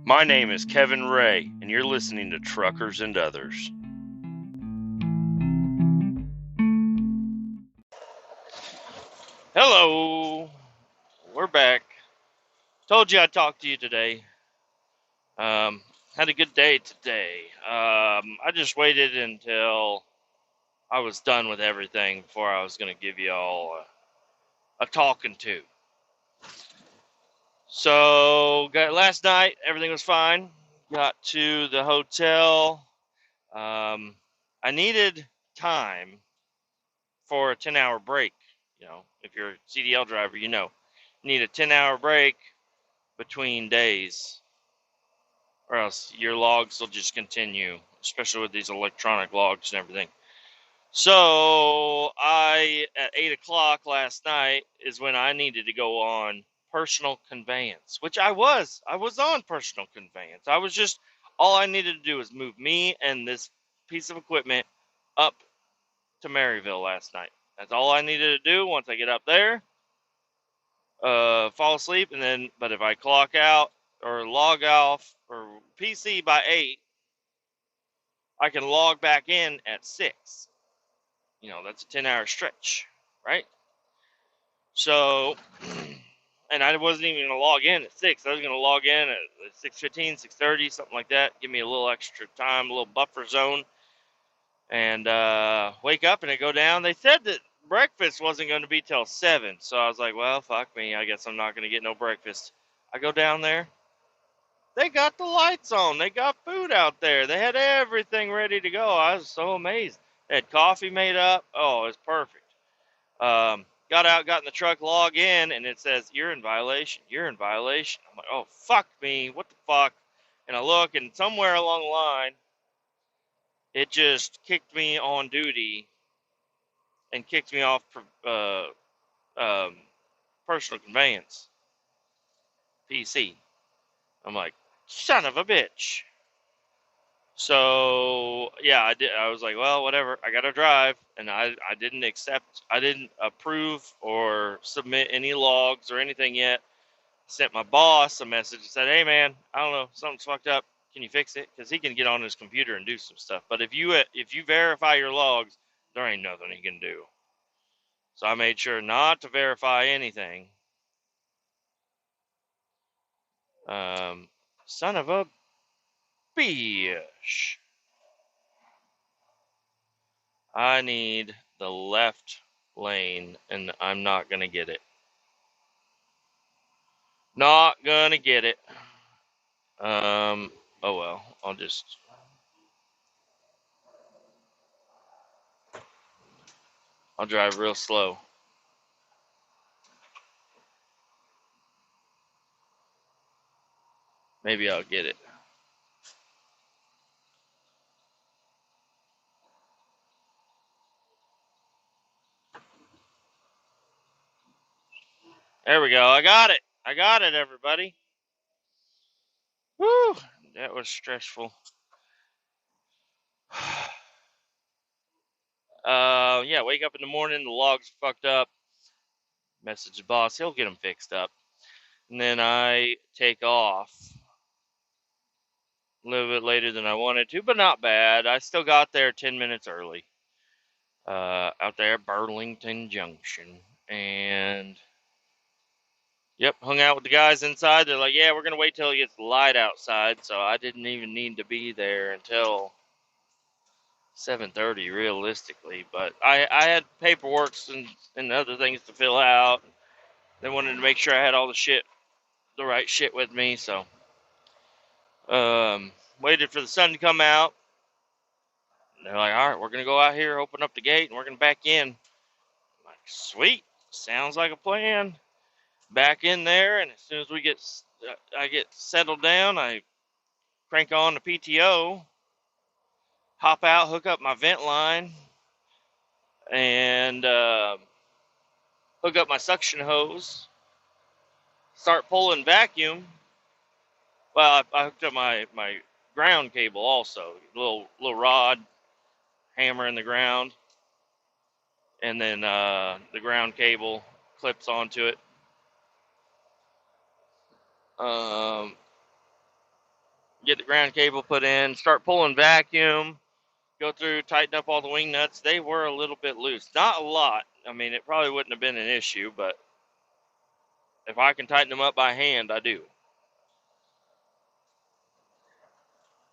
My name is Kevin Ray, and you're listening to Truckers and Others. Hello, we're back. Told you I'd talk to you today. Had a good day today. I just waited until I was done with everything before I was going to give you all a talking to. So, last night, everything was fine. Got to the hotel. I needed time for a 10-hour break. You know, if you're a CDL driver, you need a 10-hour break between days, or else your logs will just continue, especially with these electronic logs and everything. So at 8 o'clock last night is when I needed to go on personal conveyance, which I was on personal conveyance. All I needed to do was move me and this piece of equipment up to Maryville last night. That's all I needed to do. Once I get up there, fall asleep, but if I clock out or log off or PC by 8, I can log back in at 6. That's a 10-hour stretch, right? So, and I wasn't even going to log in at 6. I was going to log in at 6:15, 6:30, something like that. Give me a little extra time, a little buffer zone, and wake up and go down. They said that breakfast wasn't going to be till 7, so I was like, well, fuck me. I guess I'm not going to get no breakfast. I go down there. They got the lights on. They got food out there. They had everything ready to go. I was so amazed. They had coffee made up. Oh, it was perfect. Got out, got in the truck, log in, and it says, you're in violation. You're in violation. I'm like, oh, fuck me. What the fuck? And I look, and somewhere along the line, it just kicked me on duty and kicked me off personal conveyance, PC. I'm like, son of a bitch. So, yeah, I did. I was like, well, whatever. I got to drive. And I didn't approve or submit any logs or anything yet. Sent my boss a message and said, hey, man, I don't know, something's fucked up. Can you fix it? Because he can get on his computer and do some stuff. But if you verify your logs, there ain't nothing he can do. So I made sure not to verify anything. Son of a bitch. I need the left lane, and I'm not going to get it. Not going to get it. Oh well, I'll drive real slow. Maybe I'll get it. There we go. I got it. I got it, everybody. Woo! That was stressful. Yeah, wake up in the morning, the logs fucked up. Message the boss, he'll get them fixed up. And then I take off a little bit later than I wanted to, but not bad. I still got there 10 minutes early. Out there at Burlington Junction. And yep, hung out with the guys inside. They're like, yeah, we're going to wait till it gets light outside. So I didn't even need to be there until 7:30 realistically. But I had paperwork and other things to fill out. They wanted to make sure I had all the right shit with me. So waited for the sun to come out. And they're like, all right, we're going to go out here, open up the gate, and we're going to back in. I'm like, sweet. Sounds like a plan. Back in there, and as soon as I get settled down, I crank on the PTO, hop out, hook up my vent line, and hook up my suction hose, start pulling vacuum. Well, I hooked up my ground cable also, little rod, hammer in the ground, and then the ground cable clips onto it. get the ground cable put in, start pulling vacuum, go through, tighten up all the wing nuts. They were a little bit loose. Not a lot. I mean, it probably wouldn't have been an issue, but if I can tighten them up by hand, I do.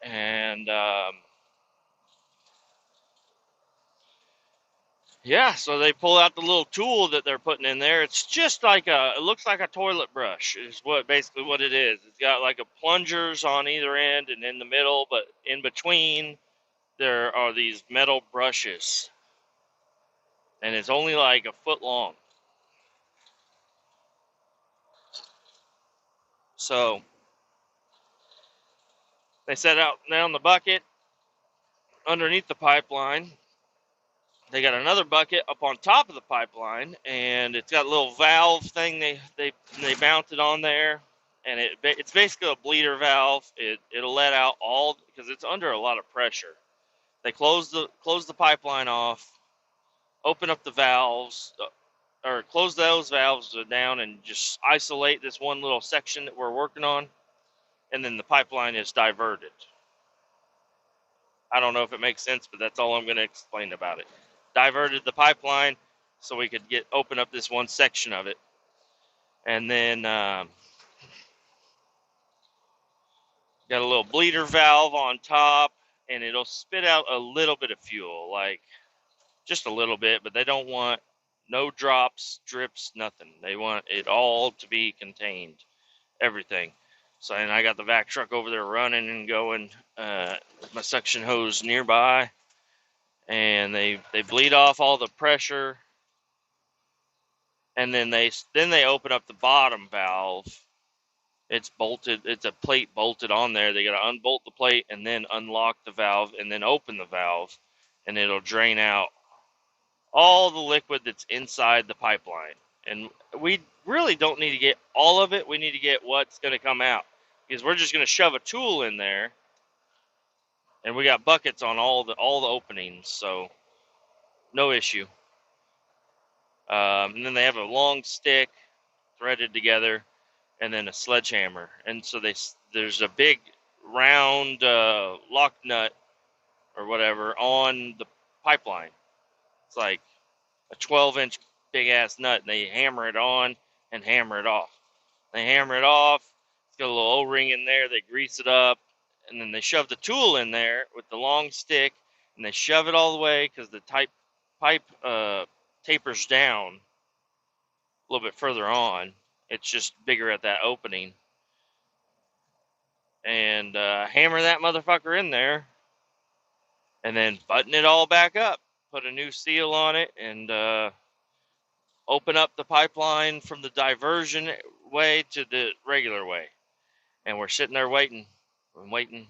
And yeah, so they pull out the little tool that they're putting in there. It's just like it looks like a toilet brush is basically what it is. It's got like a plungers on either end and in the middle, but in between there are these metal brushes, and it's only like a foot long. So they set out down the bucket underneath the pipeline. They got another bucket up on top of the pipeline, and it's got a little valve thing they mounted on there, and it's basically a bleeder valve. It'll let out all because it's under a lot of pressure. They close the pipeline off, open up the valves, or close those valves down, and just isolate this one little section that we're working on, and then the pipeline is diverted. I don't know if it makes sense, but that's all I'm going to explain about it. Diverted the pipeline so we could open up this one section of it, and then got a little bleeder valve on top, and it'll spit out a little bit of fuel, like just a little bit, but they don't want no drops, drips, nothing. They want it all to be contained, everything. So, and I got the vac truck over there running and going, my suction hose nearby, and they bleed off all the pressure, and then they open up the bottom valve. It's bolted. It's a plate bolted on there. They got to unbolt the plate and then unlock the valve and then open the valve, and it'll drain out all the liquid that's inside the pipeline. And we really don't need to get all of it. We need to get what's going to come out, because we're just going to shove a tool in there, and we got buckets on all the openings, so no issue. And then they have a long stick threaded together, and then a sledgehammer. And so there's a big round lock nut or whatever on the pipeline. It's like a 12-inch big ass nut, and they hammer it on and hammer it off. They hammer it off. It's got a little O-ring in there. They grease it up, and then they shove the tool in there with the long stick, and they shove it all the way because the pipe tapers down a little bit further on. It's just bigger at that opening. And hammer that motherfucker in there, and then button it all back up, put a new seal on it, and open up the pipeline from the diversion way to the regular way. And we're sitting there waiting and waiting,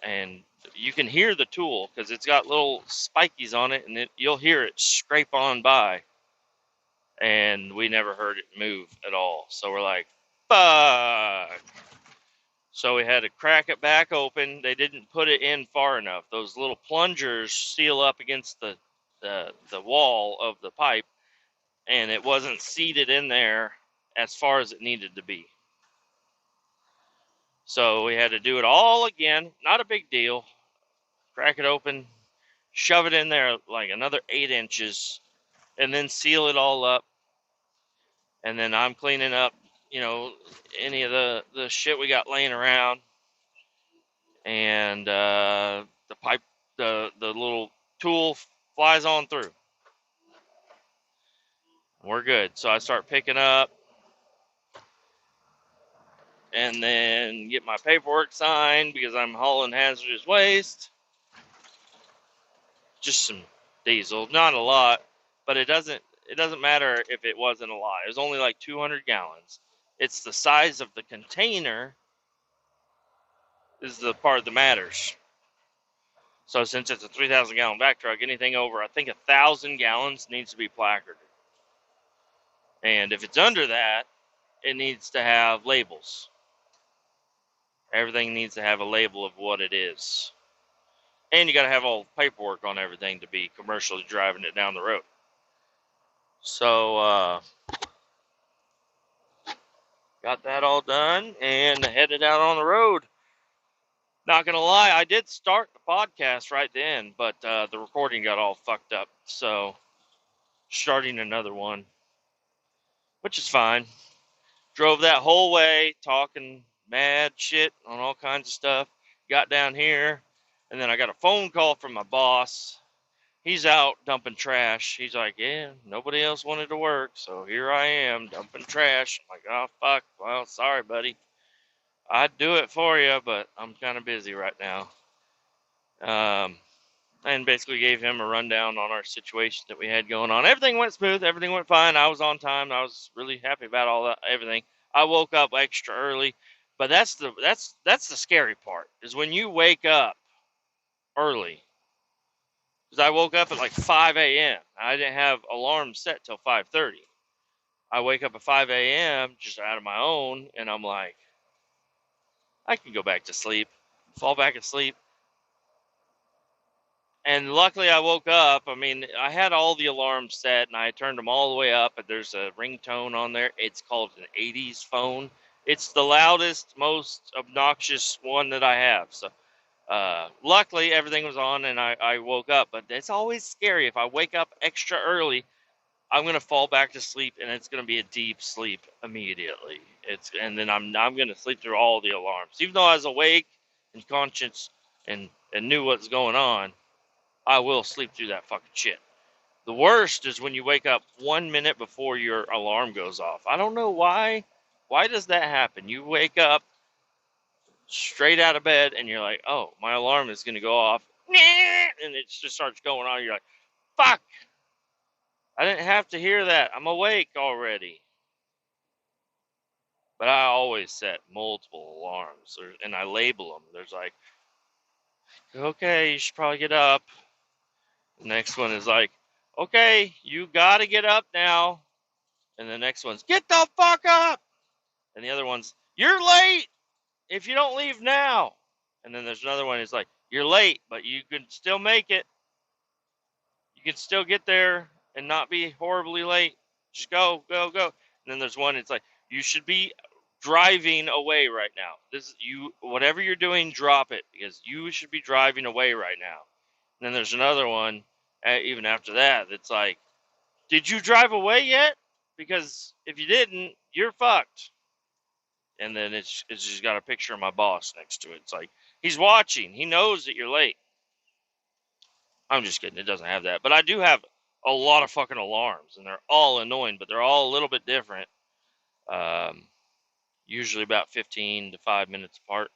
and you can hear the tool because it's got little spikies on it, and you'll hear it scrape on by. And we never heard it move at all. So we're like, fuck. So we had to crack it back open. They didn't put it in far enough. Those little plungers seal up against the wall of the pipe, and it wasn't seated in there as far as it needed to be. So we had to do it all again. Not a big deal. Crack it open, shove it in there like another 8 inches, and then seal it all up. And then I'm cleaning up, any of the shit we got laying around. And the pipe, the little tool flies on through. We're good. So I start picking up, and then get my paperwork signed because I'm hauling hazardous waste. Just some diesel, not a lot, but it doesn't matter if it wasn't a lot. It was only like 200 gallons. It's the size of the container is the part that matters. So since it's a 3,000 gallon vac truck, anything over, I think 1,000 gallons needs to be placarded. And if it's under that, it needs to have labels. Everything needs to have a label of what it is. And you got to have all the paperwork on everything to be commercially driving it down the road. So, got that all done and headed out on the road. Not gonna lie, I did start the podcast right then, but the recording got all fucked up. So starting another one, which is fine. Drove that whole way talking mad shit on all kinds of stuff. Got down here, and then I got a phone call from my boss. He's out dumping trash. He's like, yeah, nobody else wanted to work, so here I am dumping trash. I'm like, oh, fuck. Well, sorry, buddy. I'd do it for you, but I'm kind of busy right now. And basically gave him a rundown on our situation that we had going on. Everything went smooth. Everything went fine. I was on time. I was really happy about all that, everything. I woke up extra early, but that's the scary part is when you wake up early. Because I woke up at like 5 a.m. I didn't have alarms set till 5:30. I wake up at 5 a.m. just out of my own, and I'm like, I can go back to sleep, fall back asleep. And luckily, I woke up. I mean, I had all the alarms set, and I turned them all the way up. But there's a ringtone on there. It's called an '80s phone. It's the loudest, most obnoxious one that I have. So, luckily, everything was on, and I woke up. But it's always scary if I wake up extra early. I'm gonna fall back to sleep, and it's gonna be a deep sleep immediately. And then I'm gonna sleep through all the alarms, even though I was awake and conscious and knew what's going on. I will sleep through that fucking shit. The worst is when you wake up 1 minute before your alarm goes off. I don't know why. Why does that happen? You wake up straight out of bed and you're like, oh, my alarm is going to go off. And it just starts going on. You're like, fuck. I didn't have to hear that. I'm awake already. But I always set multiple alarms and I label them. There's like, okay, you should probably get up. The next one is like, okay, you got to get up now. And the next one's, get the fuck up. And the other one's, you're late if you don't leave now. And then there's another one, it's like, you're late, but you can still make it. You can still get there and not be horribly late. Just go, go, go. And then there's one, it's like, you should be driving away right now. Whatever you're doing, drop it because you should be driving away right now. And then there's another one, even after that, that's like, did you drive away yet? Because if you didn't, you're fucked. And then it's just got a picture of my boss next to it. It's like he's watching. He knows that you're late. I'm just kidding. It doesn't have that, but I do have a lot of fucking alarms, and they're all annoying, but they're all a little bit different. Um, Usually about 15 to 5 minutes apart.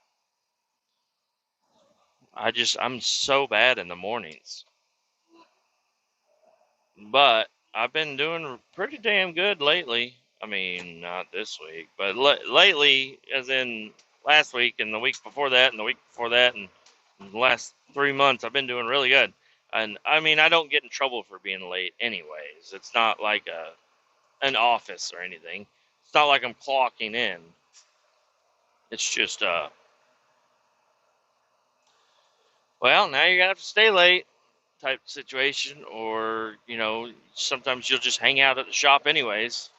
I'm so bad in the mornings, but I've been doing pretty damn good lately. I mean, not this week, but lately, as in last week and the week before that and the week before that and the last 3 months, I've been doing really good. And I mean, I don't get in trouble for being late, anyways. It's not like an office or anything. It's not like I'm clocking in. It's just well, now you're gonna have to stay late type situation, or sometimes you'll just hang out at the shop anyways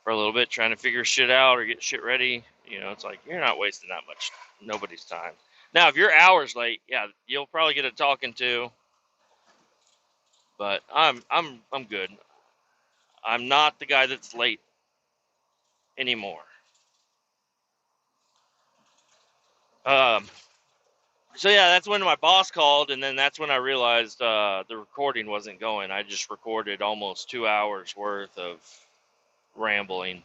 for a little bit trying to figure shit out or get shit ready. It's like you're not wasting that much nobody's time. Now, if you're hours late, yeah, you'll probably get a talking to, but I'm good. I'm not the guy that's late anymore. Um, so yeah, that's when my boss called, and then that's when I realized the recording wasn't going. I just recorded almost 2 hours worth of rambling,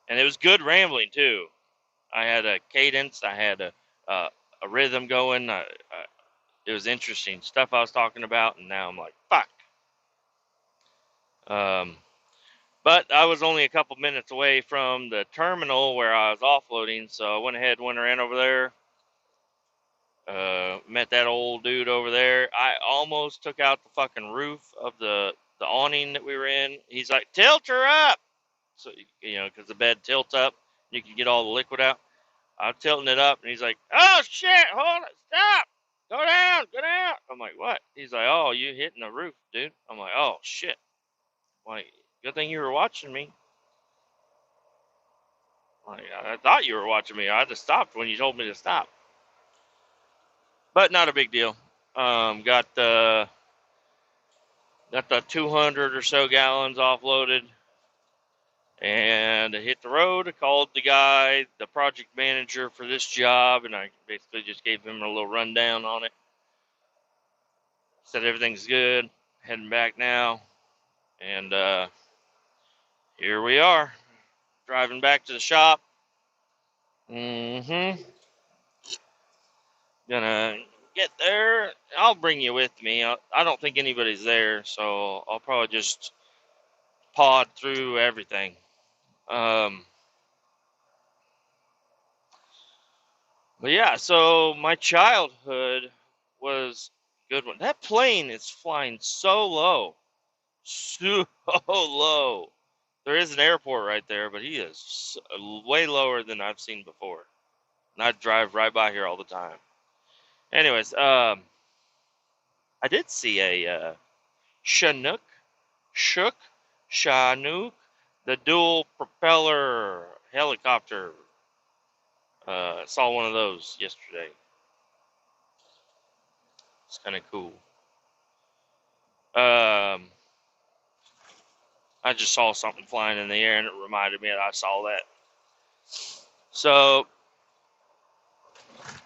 and it was good rambling too. I had a cadence, I had a rhythm going. It was interesting stuff I was talking about, and now I'm like, fuck. Um, but I was only a couple minutes away from the terminal where I was offloading, so I went ahead, went around over there. Met that old dude over there. I almost took out the fucking roof of the awning that we were in. He's like, tilt her up, so because the bed tilts up, you can get all the liquid out. I'm tilting it up, and he's like, oh shit, hold it, stop, go down, go down. I'm like, what? He's like, oh, you hitting the roof, dude. I'm like, oh shit. I'm like, good thing you were watching me. Like, I thought you were watching me. I just stopped when you told me to stop. But not a big deal. Got the 200 or so gallons offloaded, and I hit the road. I called the guy, the project manager for this job, and I basically just gave him a little rundown on it. Said everything's good, heading back now, and here we are, driving back to the shop. Gonna get there. I'll bring you with me. I don't think anybody's there, so I'll probably just pod through everything. But yeah, so my childhood was a good one. That plane is flying so low. There is an airport right there, but he is way lower than I've seen before. And I drive right by here all the time. Anyways, I did see a Chinook, Chinook, the dual propeller helicopter. Saw one of those yesterday. It's kind of cool. I just saw something flying in the air, and it reminded me that I saw that. So,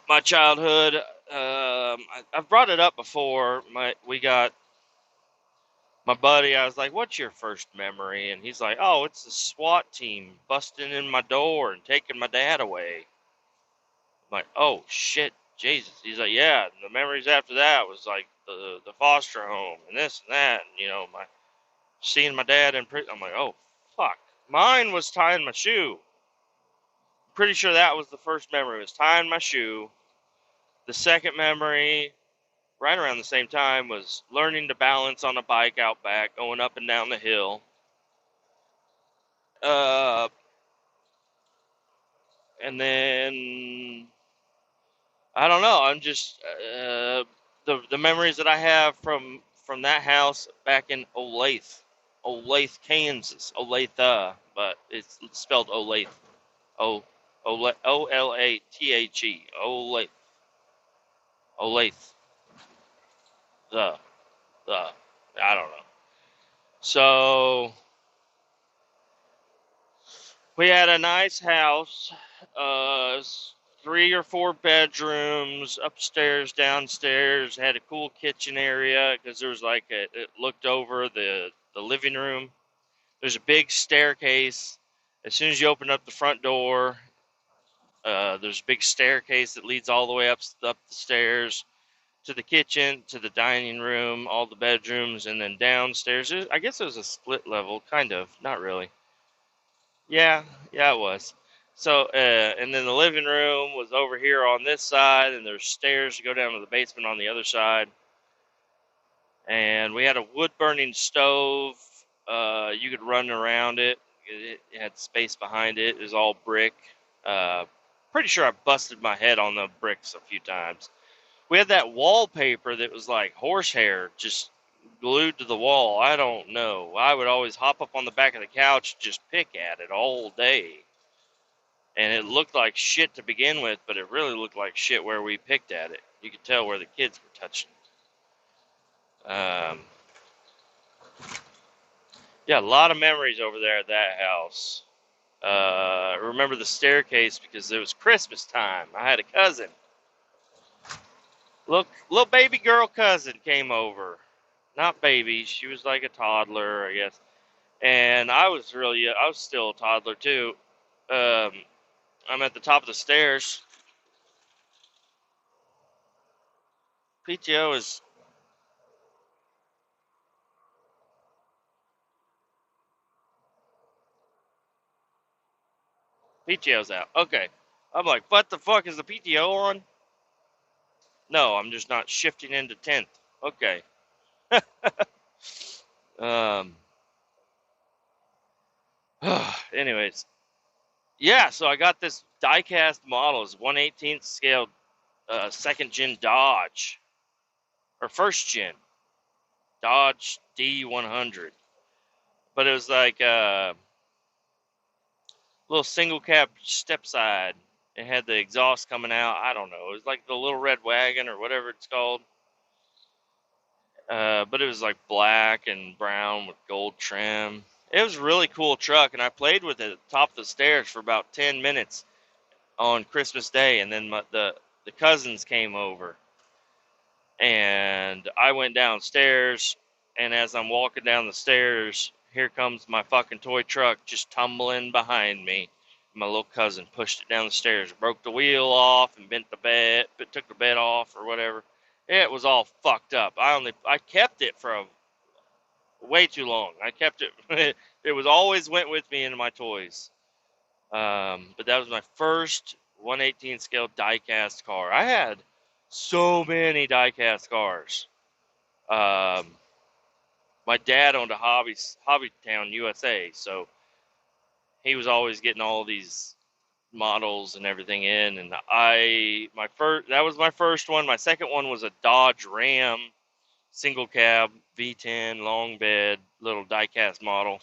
my childhood, I've brought it up before. We got my buddy. I was like, "What's your first memory?" And he's like, "Oh, it's the SWAT team busting in my door and taking my dad away." I'm like, "Oh shit, Jesus!" He's like, "Yeah." And the memories after that was like the foster home and this and that, and my seeing my dad in prison. I'm like, "Oh fuck." Mine was tying my shoe. Pretty sure that was the first memory, was tying my shoe. The second memory, right around the same time, was learning to balance on a bike out back, going up and down the hill. Uh, and then I don't know. I'm just the memories that I have from that house back in Olathe, Kansas, Olathe, but it's spelled Olathe, Olathe, Olathe, Olathe. the the I don't know. So we had a nice house, uh, 3 or 4 bedrooms, upstairs, downstairs. Had a cool kitchen area because there was it looked over the living room. There's a big staircase. As soon as you open up the front door, there's a big staircase that leads all the way up the stairs to the kitchen, to the dining room, all the bedrooms, and then downstairs. I guess it was a split level, kind of, not really. Yeah, yeah, it was. So, and then the living room was over here on this side, and there's stairs to go down to the basement on the other side. And we had a wood burning stove. You could run around it. It had space behind it. It was all brick. Uh, Pretty sure I busted my head on the bricks a few times. We had that wallpaper that was like horsehair just glued to the wall. I don't know. I would always hop up on the back of the couch and just pick at it all day. And it looked like shit to begin with, but it really looked like shit where we picked at it. You could tell where the kids were touching it. Yeah, a lot of memories over there at that house. I remember the staircase because it was Christmas time. I had a cousin. Little baby girl cousin came over. Not baby, she was like a toddler, I guess. And I was still a toddler too. I'm at the top of the stairs. PTO is PTO's out. Okay. I'm like, what the fuck is the PTO on? No, I'm just not shifting into 10th. Okay. Um. Anyways, yeah. So I got this diecast model. It's 1/18th scale, second gen Dodge or first gen Dodge D100. But it was like little single cab step side. It had the exhaust coming out. I don't know. It was like the little red wagon or whatever it's called. But it was like black and brown with gold trim. It was a really cool truck, and I played with it at the top of the stairs for about 10 minutes on Christmas Day, and then the cousins came over, and I went downstairs, and as I'm walking down the stairs, here comes my fucking toy truck just tumbling behind me. My little cousin pushed it down the stairs, broke the wheel off, and bent the bed, but took the bed off or whatever. It was all fucked up. I kept it for way too long. I kept it. It was always went with me in my toys. But that was my first 1/18 scale diecast car. I had so many diecast cars. Um, my dad owned a Hobby Town USA, so he was always getting all these models and everything in. And that was my first one. My second one was a Dodge Ram single cab V10 long bed little diecast model.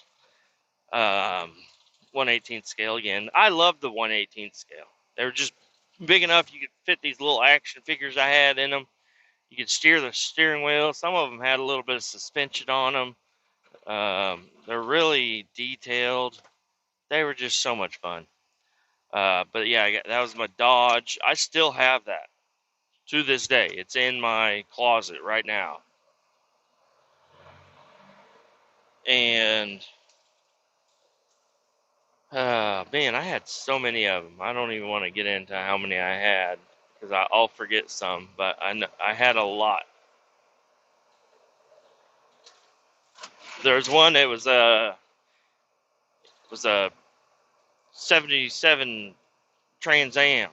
1/18 scale again. I love the 1/18 scale. They were just big enough you could fit these little action figures I had in them. You could steer the steering wheel. Some of them had a little bit of suspension on them. They're really detailed. They were just so much fun. But yeah, that was my Dodge. I still have that to this day. It's in my closet right now. And man, I had so many of them. I don't even want to get into how many I had because I'll forget some. But I had a lot. There's one. It was a 77 Trans Am.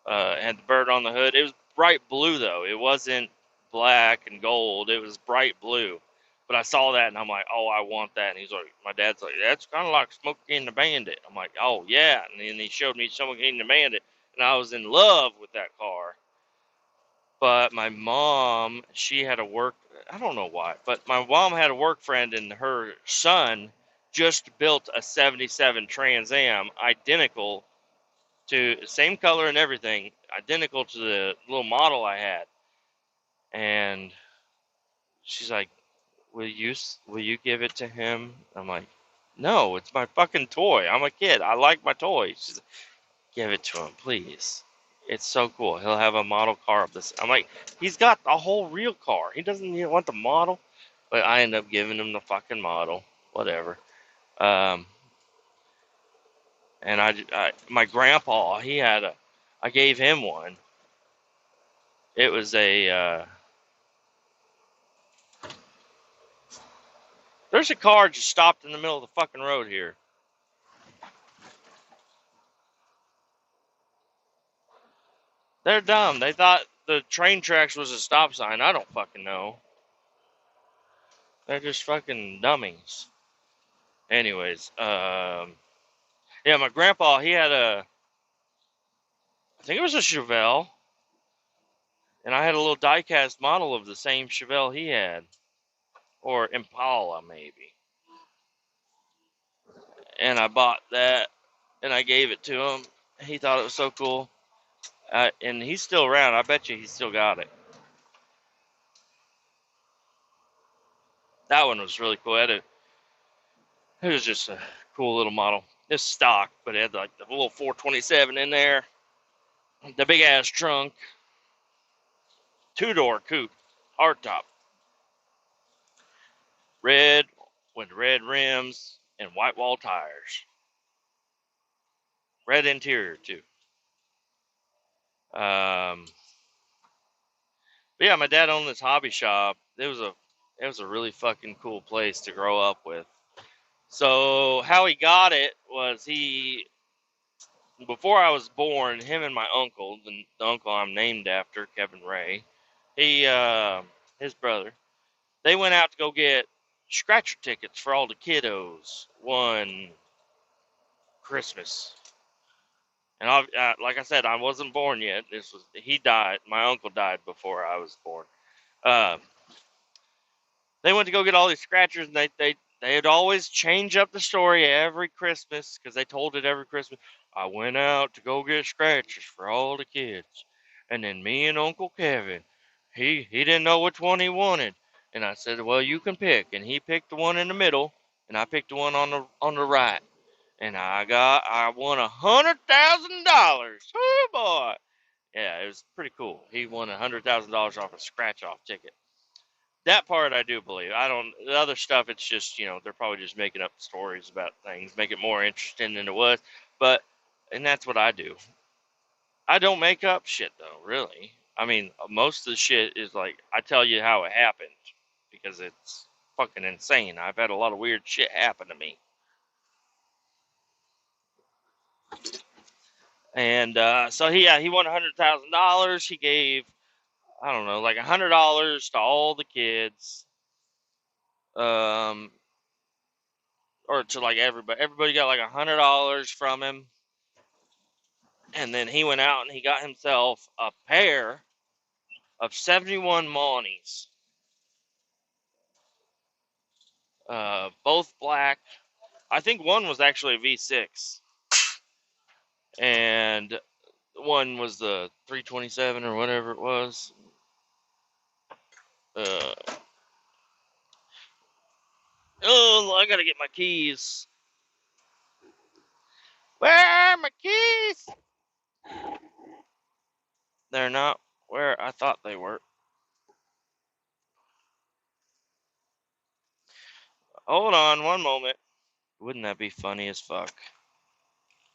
Had the bird on the hood. It was bright blue though. It wasn't black and gold. It was bright blue. But I saw that and I'm like, oh, I want that. And he's like, my dad's like, that's kind of like Smokey and the Bandit. I'm like, oh yeah. And then he showed me Smokey and the Bandit, and I was in love with that car. But my mom, she had a work. I don't know why, but my mom had a work friend, and her son just built a 77 Trans Am, identical to same color and everything, identical to the little model I had. And she's like, will you give it to him? I'm like, no, it's my fucking toy. I'm a kid. I like my toys. She's like, give it to him, please. It's so cool. He'll have a model car of this. I'm like, he's got a whole real car. He doesn't even want the model. But I end up giving him the fucking model. Whatever. Um, and my grandpa, I gave him one. It was there's a car just stopped in the middle of the fucking road here. They're dumb. They thought the train tracks was a stop sign. I don't fucking know. They're just fucking dummies. Anyways, yeah, my grandpa, he had I think it was a Chevelle, and I had a little diecast model of the same Chevelle he had, or Impala maybe. And I bought that, and I gave it to him. He thought it was so cool, and he's still around. I bet you he's still got it. That one was really cool. It was just a cool little model. It's stock, but it had like the little 427 in there, the big ass trunk, 2-door coupe, hardtop, red with red rims and white wall tires, red interior too. But yeah, my dad owned this hobby shop. It was a really fucking cool place to grow up with. So how he got it was before I was born, him and my uncle, the uncle I'm named after, Kevin Ray, his brother, they went out to go get scratcher tickets for all the kiddos one Christmas. And like I said, I wasn't born yet. He died. My uncle died before I was born. Uh, they went to go get all these scratchers, and they'd always change up the story every Christmas because they told it every Christmas. I went out to go get scratchers for all the kids, and then me and Uncle Kevin, he didn't know which one he wanted, and I said, well, you can pick, and he picked the one in the middle, and I picked the one on the right, and I won $100,000. Oh boy, yeah, it was pretty cool. He won $100,000 off a scratch off ticket. That part I do believe. I don't. The other stuff, it's just they're probably just making up stories about things, make it more interesting than it was. But and that's what I do. I don't make up shit though, really. I mean, most of the shit is like I tell you how it happened because it's fucking insane. I've had a lot of weird shit happen to me, and so he won $100,000. He gave I don't know like $100 to all the kids. Um, or to like everybody. Everybody got like $100 from him, and then he went out and he got himself a pair of 71 Monties, both black. I think one was actually a V6, and one was the 327 or whatever it was. Uh, oh, I gotta get my keys. Where are my keys? They're not where I thought they were. Hold on one moment. Wouldn't that be funny as fuck?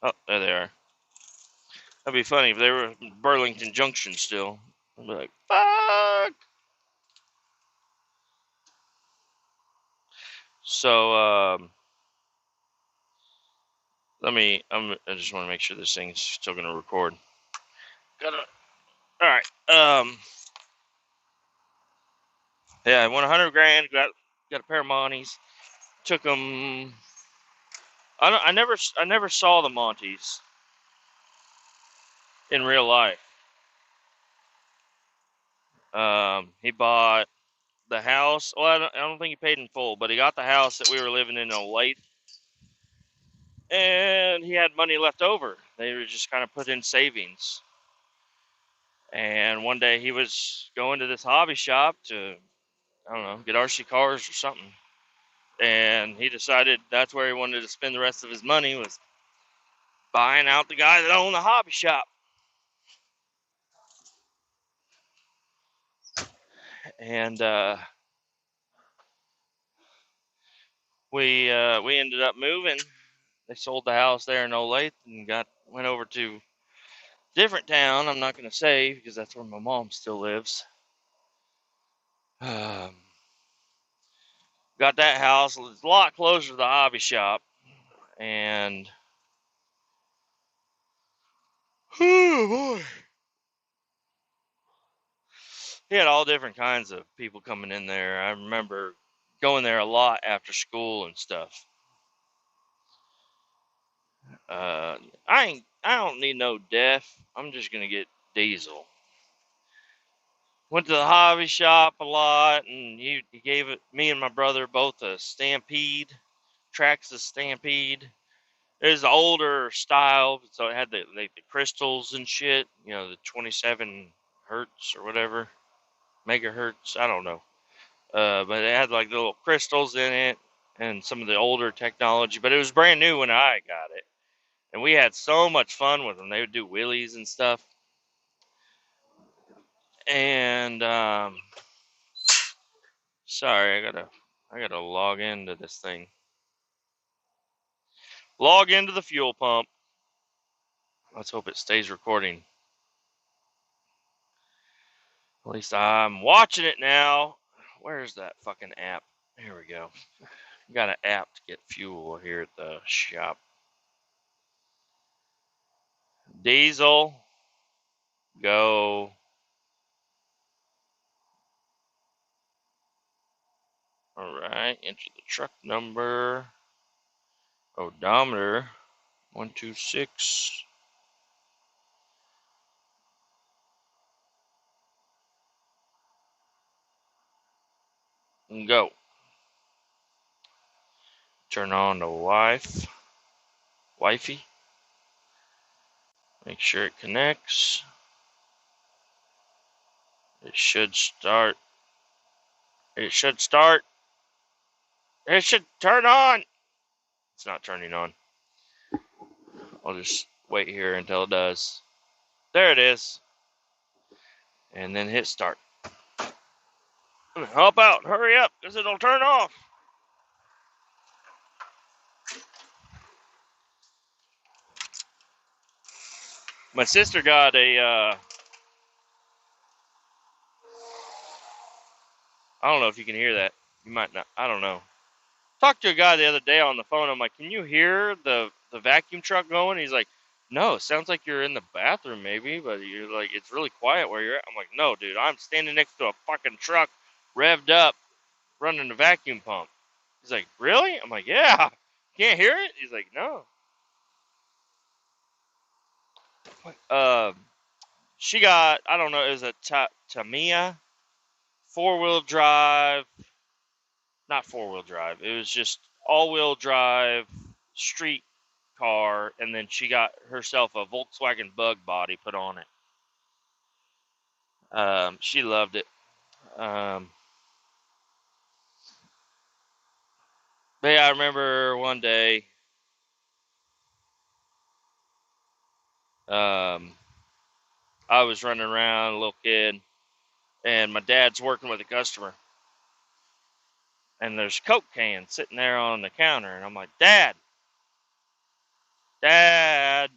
Oh, there they are. That'd be funny if they were in Burlington Junction still. I'd be like, fuck. So, I just want to make sure this thing's still going to record. All right. Yeah, I won 100 grand. Got a pair of Monties. Took them. I never saw the Monties in real life. He bought the house. Well, I don't think he paid in full, but he got the house that we were living in Olathe, and he had money left over. They were just kind of put in savings. And one day he was going to this hobby shop to, I don't know, get RC cars or something. And he decided that's where he wanted to spend the rest of his money was buying out the guy that owned the hobby shop. And we ended up moving. They sold the house there in Olathe and went over to a different town. I'm not going to say because that's where my mom still lives. Um, got that house. It's a lot closer to the hobby shop. And oh boy, he had all different kinds of people coming in there. I remember going there a lot after school and stuff. I don't need no deaf. I'm just gonna get diesel. Went to the hobby shop a lot, and he gave me and my brother both a Stampede, Traxxas Stampede. It was the older style, so it had the crystals and shit. The 27 hertz or whatever megahertz. I don't know. But it had like little crystals in it and some of the older technology. But it was brand new when I got it, and we had so much fun with them. They would do wheelies and stuff. And sorry, I gotta log into this thing. Log into the fuel pump. Let's hope it stays recording. At least I'm watching it now. Where's that fucking app? Here we go. Got an app to get fuel here at the shop. Diesel. Go. Alright, enter the truck number. Odometer. 126. And go. Turn on the wifey. Make sure it connects. It should start. It should start. It should turn on. It's not turning on. I'll just wait here until it does. There it is. And then hit start. Help out. Hurry up, because it'll turn off. My sister got a, I don't know if you can hear that. You might not. I don't know. Talked to a guy the other day on the phone. I'm like, can you hear the vacuum truck going? He's like, no, it sounds like you're in the bathroom maybe, but you're like, it's really quiet where you're at. I'm like, no, dude, I'm standing next to a fucking truck, revved up, running the vacuum pump. He's like, really? I'm like, yeah. Can't hear it? He's like, no. She got, I don't know, it was a Tamiya 4-wheel drive. Not 4-wheel drive. It was just all-wheel drive street car, and then she got herself a Volkswagen Bug body put on it. She loved it. But yeah, I remember one day, I was running around, a little kid, and my dad's working with a customer, and there's Coke cans sitting there on the counter, and I'm like, Dad, hey,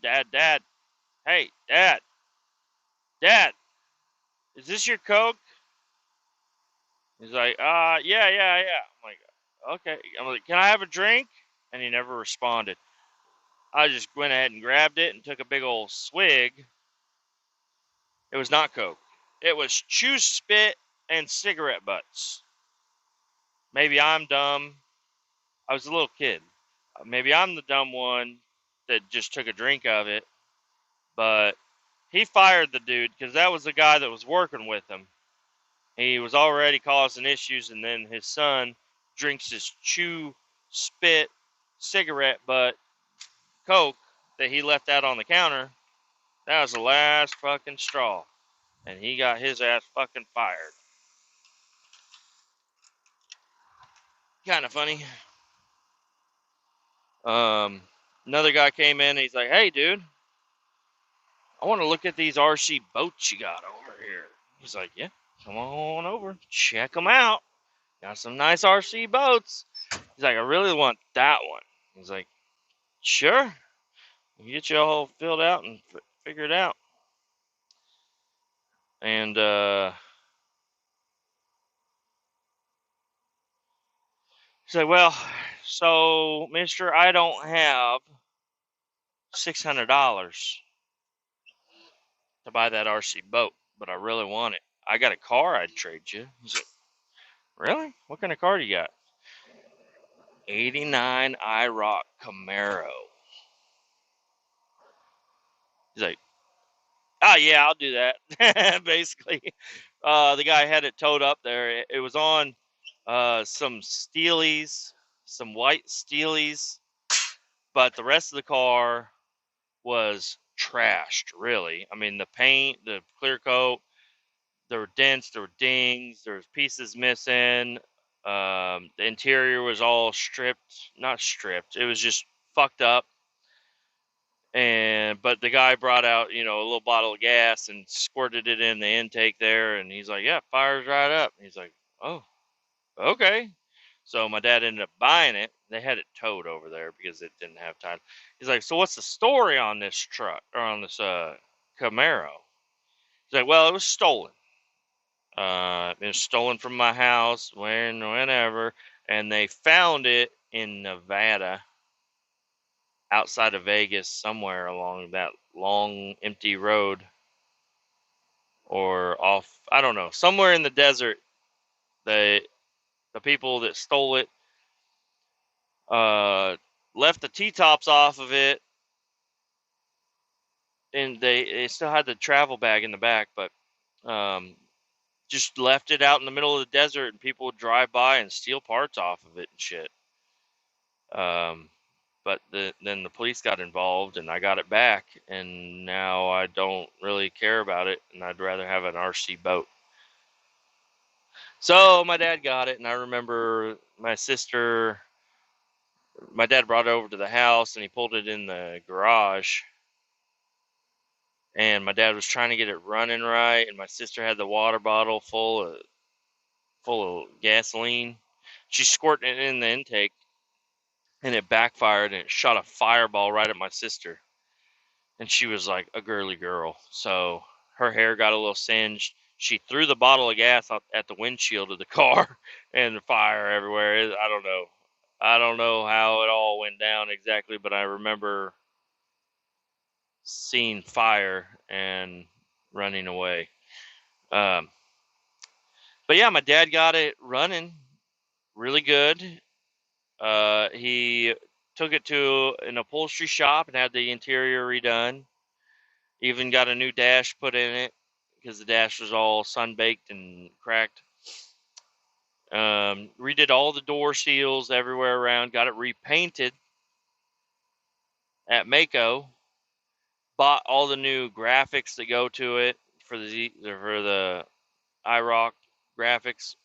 Dad, is this your Coke? He's like, yeah. I'm like, okay. I'm like, can I have a drink? And he never responded. I just went ahead and grabbed it and took a big old swig. It was not Coke. It was chew spit and cigarette butts. Maybe I'm dumb. I was a little kid. Maybe I'm the dumb one that just took a drink of it. But he fired the dude because that was the guy that was working with him. He was already causing issues, and then his son drinks his chew spit cigarette butt Coke that he left out on the counter. That was the last fucking straw. And he got his ass fucking fired. Kind of funny. Another guy came in and he's like, hey, dude, I want to look at these RC boats you got over here. He's like, yeah, come on over. Check them out. Got some nice RC boats. He's like, I really want that one. He's like, sure. We'll get you all filled out and figure it out. And, he's like, well, so, mister, I don't have $600 to buy that RC boat, but I really want it. I got a car I'd trade you. He's like, really? What kind of car do you got? 89 IROC Camaro. He's like, oh, yeah, I'll do that. Basically, the guy had it towed up there. It was on some Steelies, some white Steelies, but the rest of the car was trashed, really. I mean, the paint, the clear coat, there were dents, there were dings, there was pieces missing. The interior was all not stripped. It was just fucked up. But the guy brought out, a little bottle of gas and squirted it in the intake there, and he's like, "Yeah, fires right up." And he's like, "Oh, okay." So my dad ended up buying it. They had it towed over there because it didn't have time. He's like, "So what's the story on this truck or on this Camaro?" He's like, "Well, it was stolen. It was stolen from my house whenever, and they found it in Nevada, outside of Vegas, somewhere along that long empty road, or off, I don't know, somewhere in the desert. The people that stole it left the T-tops off of it, and they still had the travel bag in the back, but just left it out in the middle of the desert, and people would drive by and steal parts off of it and shit. Um, but then the police got involved, and I got it back, and now I don't really care about it, and I'd rather have an RC boat. So my dad got it, and I remember my dad brought it over to the house, and he pulled it in the garage, and my dad was trying to get it running right, and my sister had the water bottle full of gasoline. She squirted it in the intake, and it backfired, and it shot a fireball right at my sister. And she was like a girly girl, so her hair got a little singed. She threw the bottle of gas at the windshield of the car, and the fire everywhere. I don't know. I don't know how it all went down exactly, but I remember seeing fire and running away. Um, but yeah, my dad got it running really good. He took it to an upholstery shop and had the interior redone. Even got a new dash put in it because the dash was all sun-baked and cracked. Redid all the door seals everywhere around. Got it repainted at Mako. Bought all the new graphics that go to it for the IROC graphics.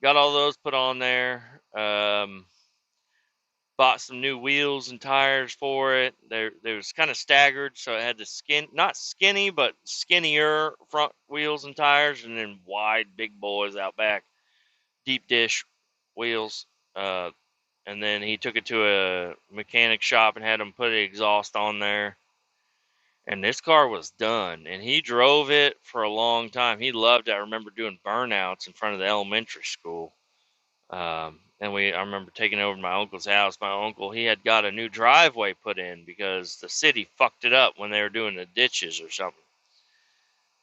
Got all those put on there. Bought some new wheels and tires for it. They was kind of staggered, so it had the not skinny, but skinnier front wheels and tires, and then wide big boys out back, deep dish wheels. And then he took it to a mechanic shop and had him put an exhaust on there. And this car was done, and he drove it for a long time. He loved it. I remember doing burnouts in front of the elementary school. And I remember taking it over to my uncle's house. My uncle, he had got a new driveway put in because the city fucked it up when they were doing the ditches or something.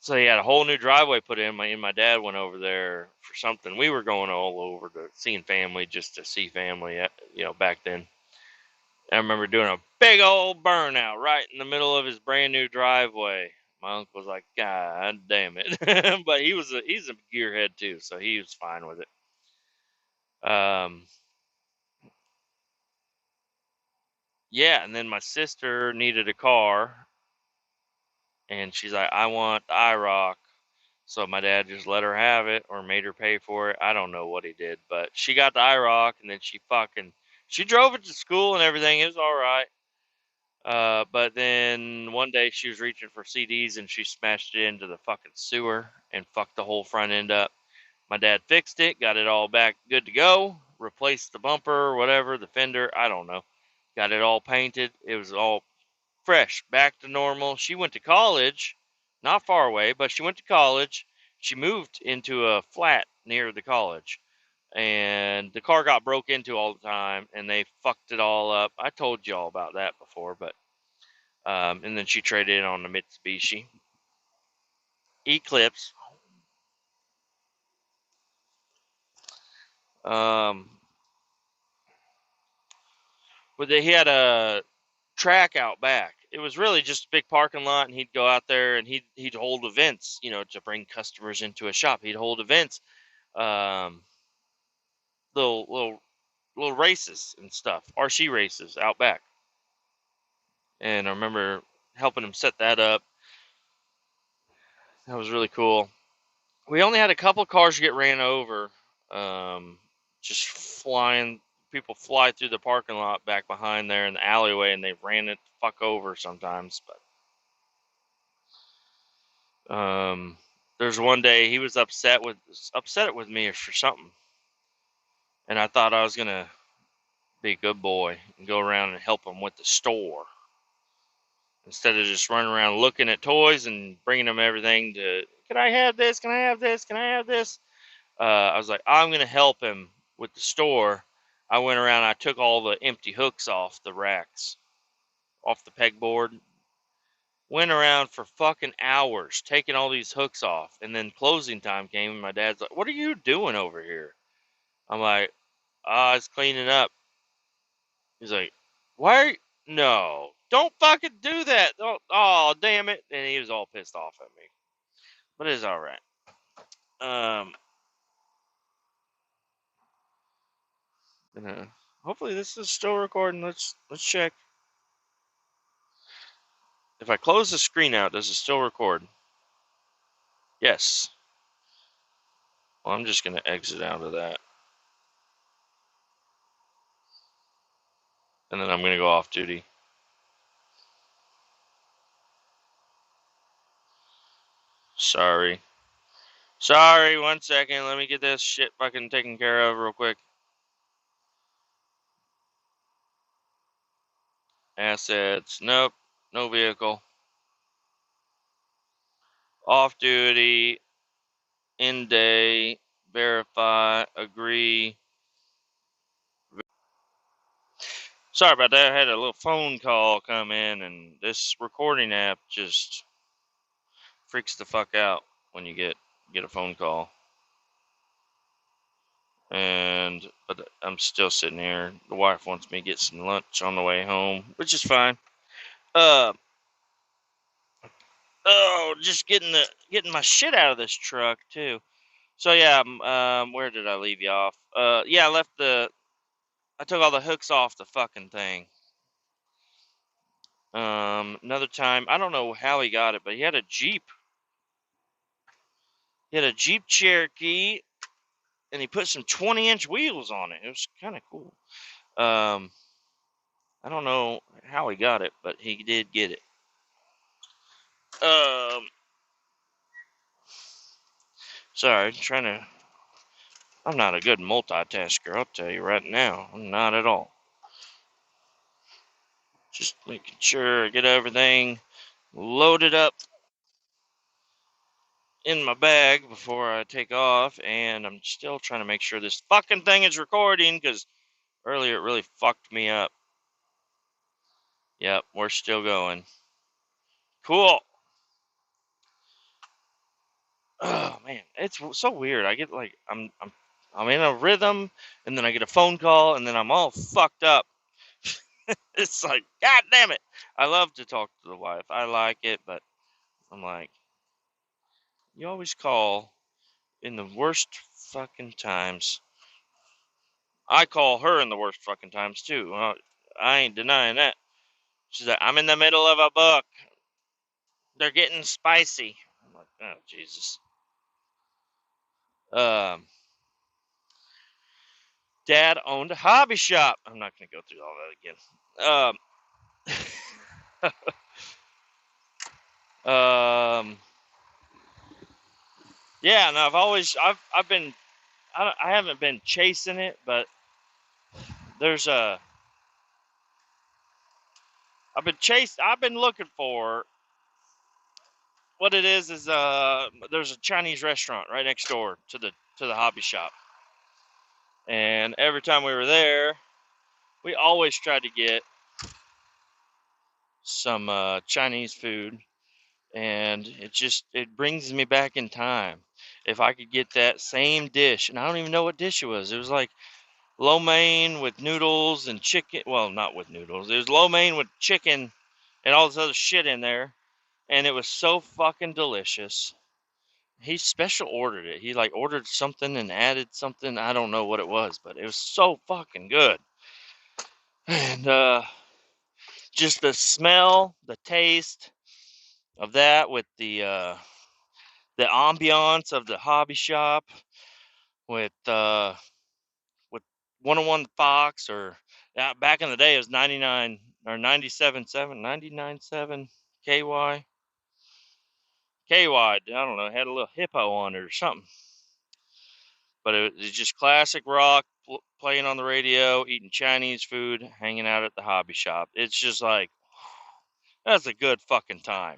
So he had a whole new driveway put in. My dad went over there for something. We were going all over to seeing family, just to see family, back then. I remember doing a big old burnout right in the middle of his brand new driveway. My uncle was like, God damn it. But he's a gearhead too, so he was fine with it. Yeah, and then my sister needed a car, and she's like, I want the IROC. So my dad just let her have it or made her pay for it. I don't know what he did, but she got the IROC, and then she drove it to school and everything. It was all right. But then one day she was reaching for CDs, and she smashed it into the fucking sewer and fucked the whole front end up. My dad fixed it, got it all back good to go, replaced the bumper, whatever, the fender, I don't know. Got it all painted. It was all fresh, back to normal. She went to college, not far away, but she went to college. She moved into a flat near the college, and the car got broke into all the time, and they fucked it all up. I told you all about that before, but and then she traded it on the Mitsubishi Eclipse. Um, he had a track out back. It was really just a big parking lot, and he'd go out there and he'd hold events, to bring customers into a shop. He'd hold events, um, little races and stuff, RC races out back. And I remember helping him set that up. That was really cool. We only had a couple cars get ran over, just flying. People fly through the parking lot back behind there in the alleyway, and they ran it the fuck over sometimes. But there's one day he was upset with me for something, and I thought I was gonna be a good boy and go around and help him with the store instead of just running around looking at toys and bringing them everything to. Can I have this? Can I have this? Can I have this? I was like, I'm gonna help him with the store. I went around. I took all the empty hooks off the racks, off the pegboard. Went around for fucking hours taking all these hooks off, and then closing time came, and my dad's like, "What are you doing over here?" I'm like, "I was cleaning up." He's like, "Why? No, don't fucking do that! Oh, damn it!" And he was all pissed off at me, but it's all right. Um, Hopefully this is still recording. Let's check. If I close the screen out, does it still record? Yes. Well, I'm just gonna exit out of that. And then I'm gonna go off duty. Sorry. Sorry, 1 second. Let me get this shit fucking taken care of real quick. Assets. Nope. No vehicle. Off duty. In day. Verify. Agree. Sorry about that. I had a little phone call come in, and this recording app just freaks the fuck out when you get a phone call. But I'm still sitting here. The wife wants me to get some lunch on the way home, which is fine. Just getting my shit out of this truck too. So yeah, where did I leave you off? Yeah, I took all the hooks off the fucking thing. Another time, I don't know how he got it, but he had a Jeep. He had a Jeep Cherokee, and he put some 20-inch wheels on it. It was kind of cool. I don't know how he got it, but he did get it. Sorry, I'm not a good multitasker, I'll tell you right now. I'm not at all. Just making sure I get everything loaded up in my bag before I take off, and I'm still trying to make sure this fucking thing is recording, because earlier it really fucked me up. Yep, we're still going. Cool. Oh man, it's so weird. I get like I'm in a rhythm, and then I get a phone call, and then I'm all fucked up. It's like, God damn it. I love to talk to the wife. I like it, but I'm like, you always call in the worst fucking times. I call her in the worst fucking times too. I ain't denying that. She's like, I'm in the middle of a book. They're getting spicy. I'm like, oh Jesus. Dad owned a hobby shop. I'm not gonna go through all that again. Yeah. No, I've been, I haven't been chasing it, but there's I've been looking for what it is there's a Chinese restaurant right next door to the hobby shop, and every time we were there, we always tried to get some Chinese food, and it brings me back in time. If I could get that same dish, and I don't even know what dish it was. It was like lo mein with noodles and chicken. Well, not with noodles. It was lo mein with chicken and all this other shit in there, and it was so fucking delicious. He special ordered it. He like ordered something and added something. I don't know what it was, but it was so fucking good. And just the smell, the taste of that with the ambiance of the hobby shop with 101 Fox, or back in the day it was 99 or 97.7, 99.7 KY. I don't know, it had a little hippo on it or something. But it was just classic rock, playing on the radio, eating Chinese food, hanging out at the hobby shop. It's just like, that's a good fucking time.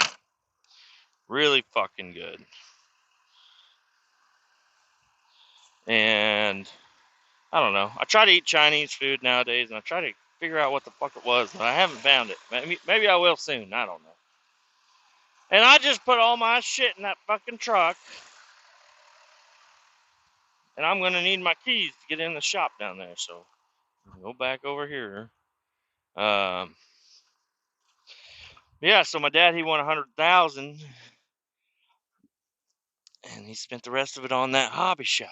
Really fucking good. And I don't know. I try to eat Chinese food nowadays, and I try to figure out what the fuck it was, but I haven't found it. Maybe I will soon. I don't know. And I just put all my shit in that fucking truck, and I'm gonna need my keys to get in the shop down there. So I'll go back over here. Yeah. So my dad, he won 100,000, and he spent the rest of it on that hobby shop.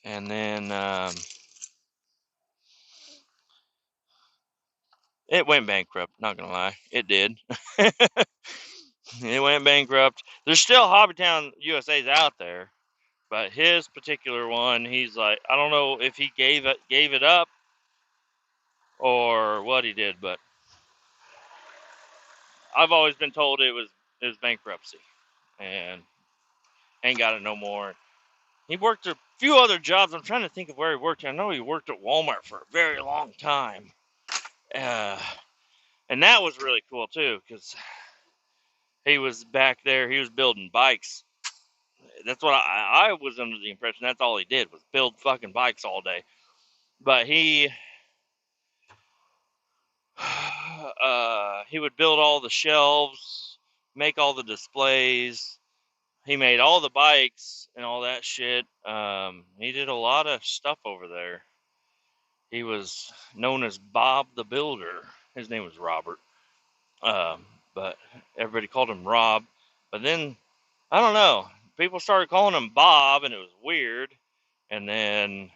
And then It went bankrupt, not gonna lie. It did. It went bankrupt. There's still Hobbytown USA's out there, but his particular one, he's like, I don't know if he gave it up or what he did, but I've always been told it was bankruptcy and ain't got it no more. He worked a few other jobs. I'm trying to think of where he worked. I know he worked at Walmart for a very long time. And that was really cool too, because he was back there. He was building bikes. That's what I was under the impression. That's all he did was build fucking bikes all day. But he would build all the shelves, make all the displays. He made all the bikes and all that shit. He did a lot of stuff over there. He was known as Bob the Builder. His name was Robert. But everybody called him Rob. But then, I don't know, people started calling him Bob, and it was weird. And then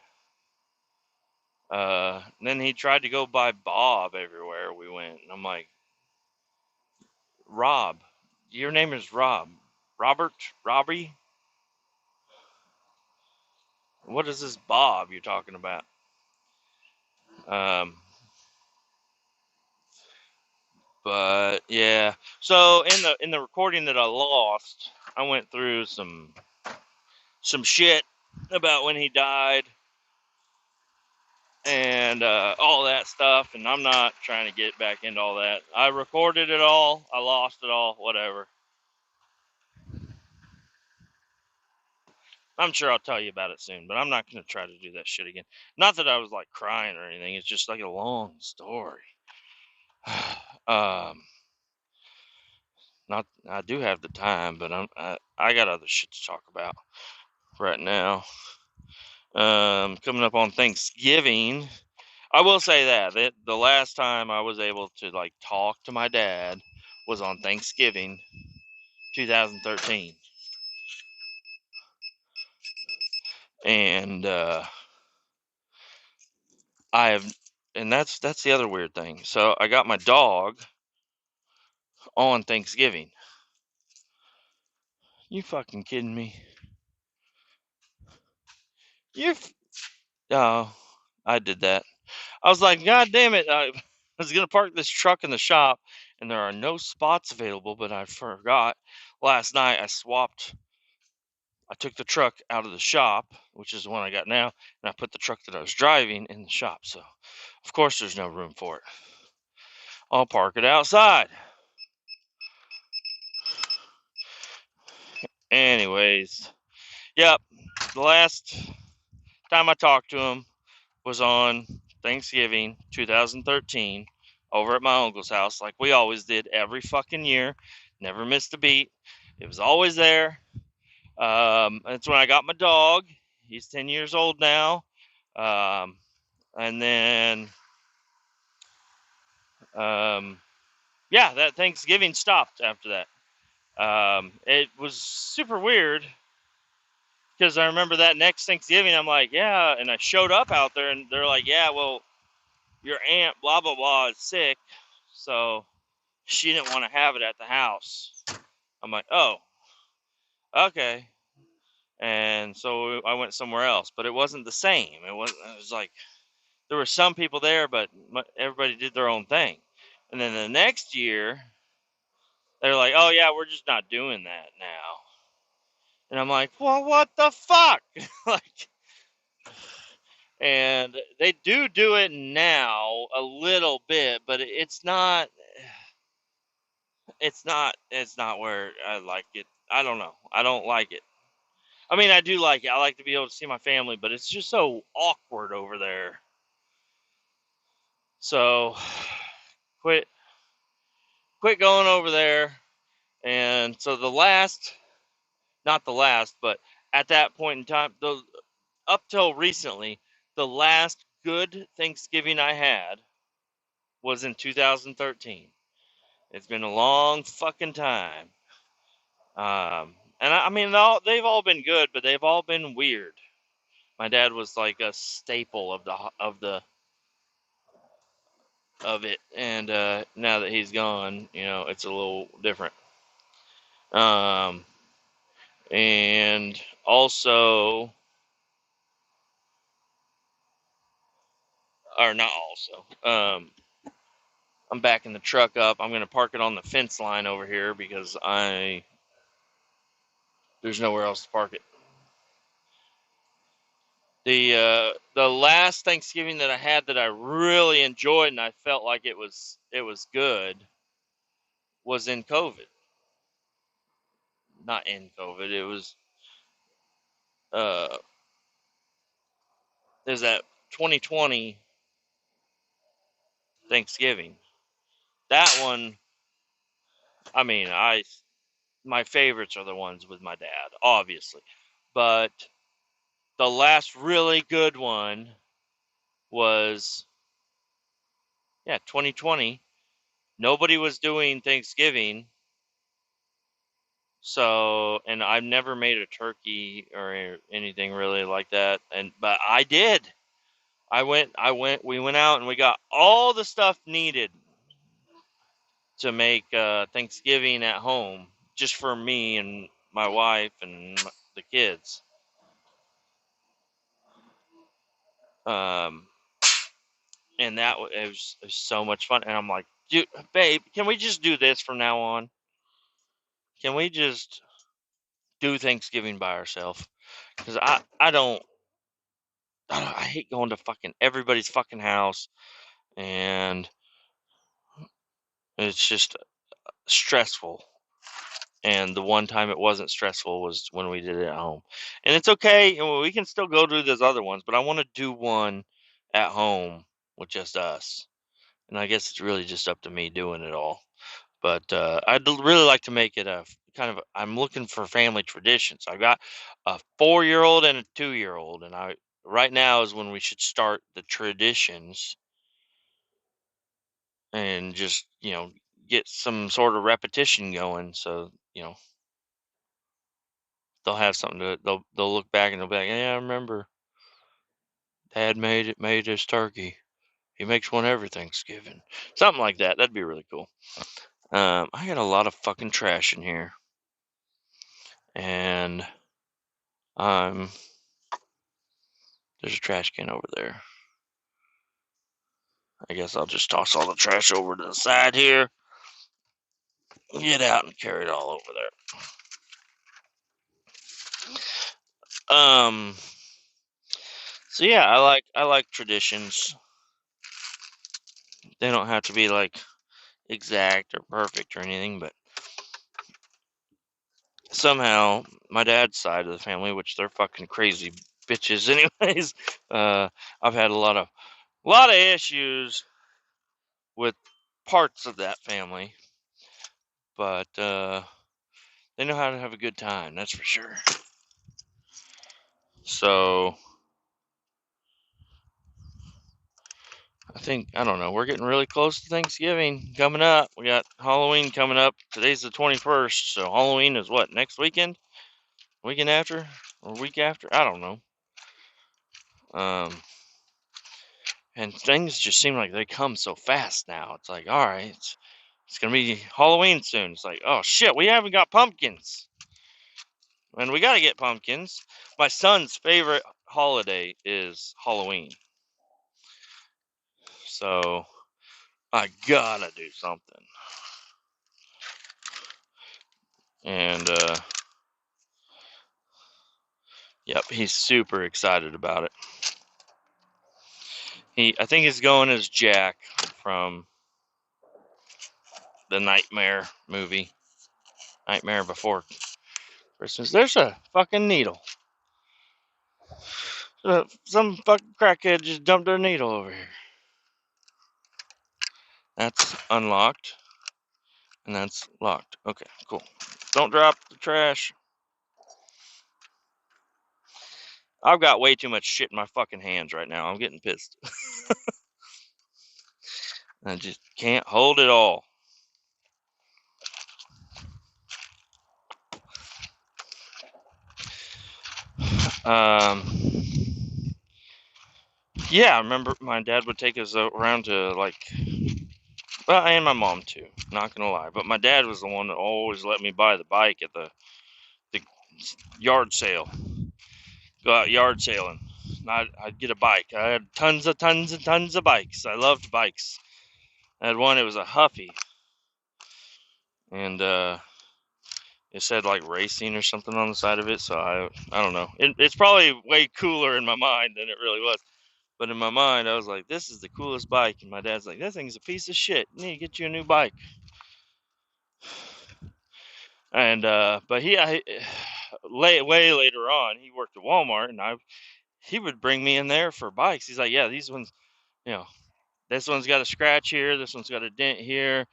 he tried to go by Bob everywhere we went. And I'm like, Rob, your name is Rob. Robert? Robbie? What is this Bob you're talking about? Um, but yeah. So in the recording that I lost, I went through some shit about when he died and all that stuff, and I'm not trying to get back into all that. I recorded it all, I lost it all, whatever. I'm sure I'll tell you about it soon, but I'm not going to try to do that shit again. Not that I was like crying or anything, it's just like a long story. Not I do have the time, but I got other shit to talk about right now. Coming up on Thanksgiving, I will say that the last time I was able to like talk to my dad was on Thanksgiving 2013. And I have and that's the other weird thing. So I got my dog on Thanksgiving. You fucking kidding me? Oh, I did that. I was like, God damn it. I was going to park this truck in the shop, and there are no spots available, but I forgot. Last night, I took the truck out of the shop, which is the one I got now, and I put the truck that I was driving in the shop. So, of course, there's no room for it. I'll park it outside. Anyways, yep. The last time I talked to him was on Thanksgiving 2013 over at my uncle's house, like we always did every fucking year. Never missed a beat. It was always there. That's when I got my dog. He's 10 years old now. And then, yeah, that Thanksgiving stopped after that. It was super weird because I remember that next Thanksgiving, I'm like, yeah, and I showed up out there, and they're like, yeah, well, your aunt, blah, blah, blah, is sick, so she didn't want to have it at the house. I'm like, oh, okay. And so I went somewhere else, but it wasn't the same. It was like there were some people there, but everybody did their own thing. And then the next year, they're like, oh, yeah, we're just not doing that now. And I'm like, well, what the fuck? Like, and they do it now a little bit, but it's not where I like it. I don't know. I don't like it. I mean, I do like it. I like to be able to see my family, but it's just so awkward over there. So quit going over there. And so not the last, but at that point in time, up till recently, the last good Thanksgiving I had was in 2013. It's been a long fucking time. And I mean, they've all been good, but they've all been weird. My dad was like a staple of the of it, and now that he's gone, it's a little different. And also, or not also, I'm backing the truck up. I'm gonna park it on the fence line over here because there's nowhere else to park it. The last Thanksgiving that I had that I really enjoyed and I felt like it was good was in COVID. Not in COVID. It was there's that 2020 Thanksgiving. That one, I mean, my favorites are the ones with my dad, obviously. But the last really good one was 2020. Nobody was doing Thanksgiving. So, and I've never made a turkey or anything really like that, but I did. We went out and we got all the stuff needed to make Thanksgiving at home, just for me and my wife and the kids. And it was so much fun. And I'm like, dude, babe, can we just do this from now on? Can we just do Thanksgiving by ourselves? Because I hate going to fucking everybody's fucking house, and it's just stressful. And the one time it wasn't stressful was when we did it at home. And it's okay, we can still go do those other ones, but I want to do one at home with just us. And I guess it's really just up to me doing it all. But I'd really like to make it a kind of. I'm looking for family traditions. I've got a 4-year-old and a 2-year-old, and right now is when we should start the traditions and just get some sort of repetition going. So they'll have something to. They'll look back and they'll be like, yeah, I remember Dad made this turkey. He makes one every Thanksgiving. Something like that. That'd be really cool. I got a lot of fucking trash in here. And there's a trash can over there. I guess I'll just toss all the trash over to the side here. Get out and carry it all over there. So yeah, I like traditions. They don't have to be like exact or perfect or anything, but somehow my dad's side of the family, which they're fucking crazy bitches anyways, I've had a lot of issues with parts of that family, but they know how to have a good time, that's for sure. So I don't know, we're getting really close to Thanksgiving coming up. We got Halloween coming up. Today's the 21st, so Halloween is what, next weekend? Weekend after? Or week after? I don't know. And things just seem like they come so fast now. It's like, all right, it's gonna be Halloween soon. It's like, oh shit, we haven't got pumpkins. And we gotta get pumpkins. My son's favorite holiday is Halloween. So I gotta do something. And yep, he's super excited about it. I think he's going as Jack from the Nightmare movie. Nightmare Before Christmas. There's a fucking needle. Some fucking crackhead just dumped their needle over here. That's unlocked. And that's locked. Okay, cool. Don't drop the trash. I've got way too much shit in my fucking hands right now. I'm getting pissed. I just can't hold it all. Yeah, I remember my dad would take us around to like Well, and my mom too. Not gonna lie, but my dad was the one that always let me buy the bike at the yard sale. Go out yard sailing. I'd get a bike. I had tons and tons of bikes. I loved bikes. I had one. It was a Huffy, and it said like racing or something on the side of it. So I don't know. It's probably way cooler in my mind than it really was. But in my mind, I was like, this is the coolest bike. And my dad's like, that thing's a piece of shit. You need to get you a new bike. And but way later on, he worked at Walmart, and he would bring me in there for bikes. He's like, yeah, these ones, you know, this one's got a scratch here, this one's got a dent here,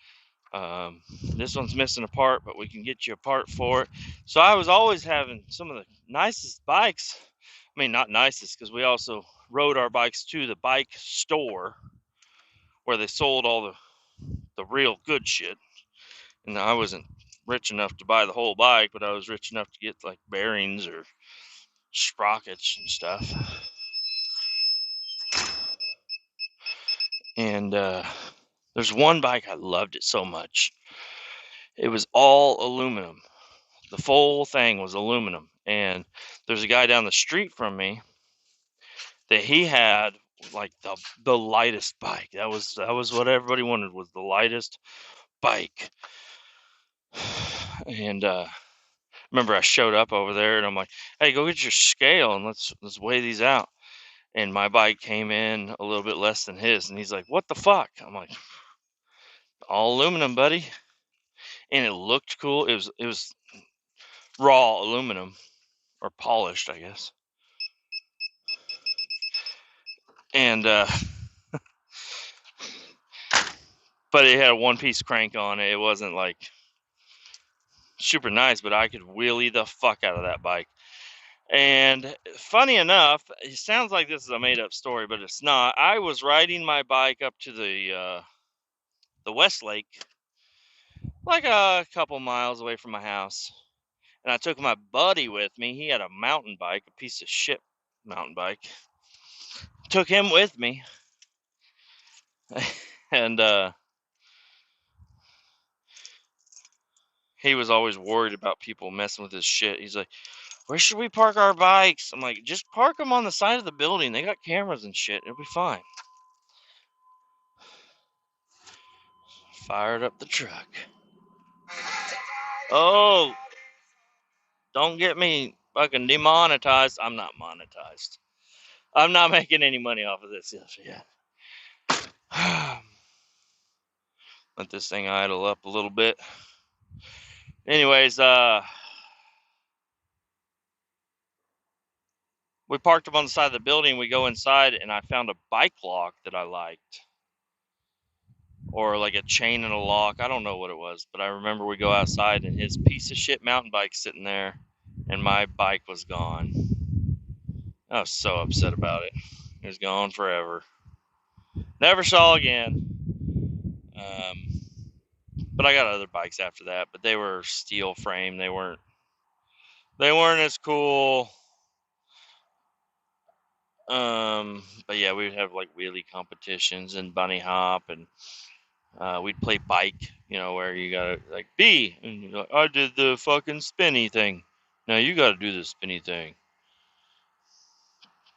this one's missing a part, but we can get you a part for it. So I was always having some of the nicest bikes. I mean, not nicest, because we also rode our bikes to the bike store where they sold all the real good shit. And I wasn't rich enough to buy the whole bike, but I was rich enough to get like bearings or sprockets and stuff. And there's one bike I loved it so much. It was all aluminum. The full thing was aluminum. And there's a guy down the street from me that he had like the lightest bike. That was what everybody wanted, was the lightest bike. And remember I showed up over there and I'm like, hey, go get your scale and let's weigh these out. And my bike came in a little bit less than his, and he's like, what the fuck? I'm like, all aluminum, buddy. And it looked cool. It was raw aluminum, or polished, I guess. And but it had a one-piece crank on it. It wasn't like super nice, but I could wheelie the fuck out of that bike. And funny enough, it sounds like this is a made-up story, but it's not. I was riding my bike up to the Westlake, like a couple miles away from my house, and I took my buddy with me. He had a mountain bike, a piece of shit mountain bike. Took him with me, and he was always worried about people messing with his shit. He's like, where should we park our bikes? I'm like, just park them on the side of the building. They got cameras and shit. It'll be fine. Fired up the truck. Oh, don't get me fucking demonetized. I'm not monetized. I'm not making any money off of this yet. Let this thing idle up a little bit. Anyways, we parked up on the side of the building. We go inside, and I found a bike lock that I liked, or like a chain and a lock. I don't know what it was, but I remember we go outside, and his piece of shit mountain bike sitting there, and my bike was gone. I was so upset about it. It was gone forever. Never saw again. But I got other bikes after that, but they were steel frame. They weren't as cool. But yeah, we would have like wheelie competitions and bunny hop, and we'd play bike, where you gotta like B, and you're like, I did the fucking spinny thing. Now you gotta do the spinny thing.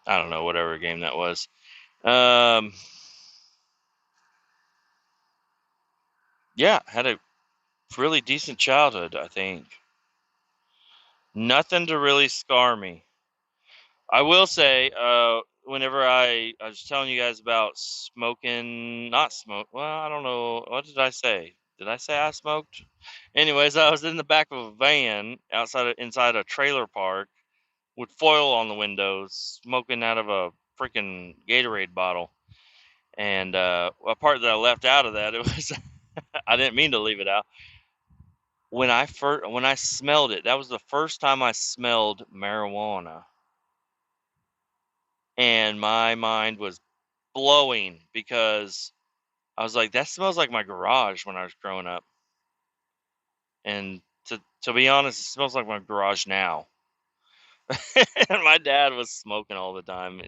I don't know, whatever game that was. Yeah, had a really decent childhood, I think. Nothing to really scar me. I will say, whenever I was telling you guys about smoking, not smoke. Well, I don't know. What did I say? Did I say I smoked? Anyways, I was in the back of a van inside a trailer park with foil on the windows, smoking out of a freaking Gatorade bottle. And a part that I left out of that, it was I didn't mean to leave it out. When I smelled it, that was the first time I smelled marijuana. And my mind was blowing because I was like, that smells like my garage when I was growing up. And to be honest, it smells like my garage now. And my dad was smoking all the time,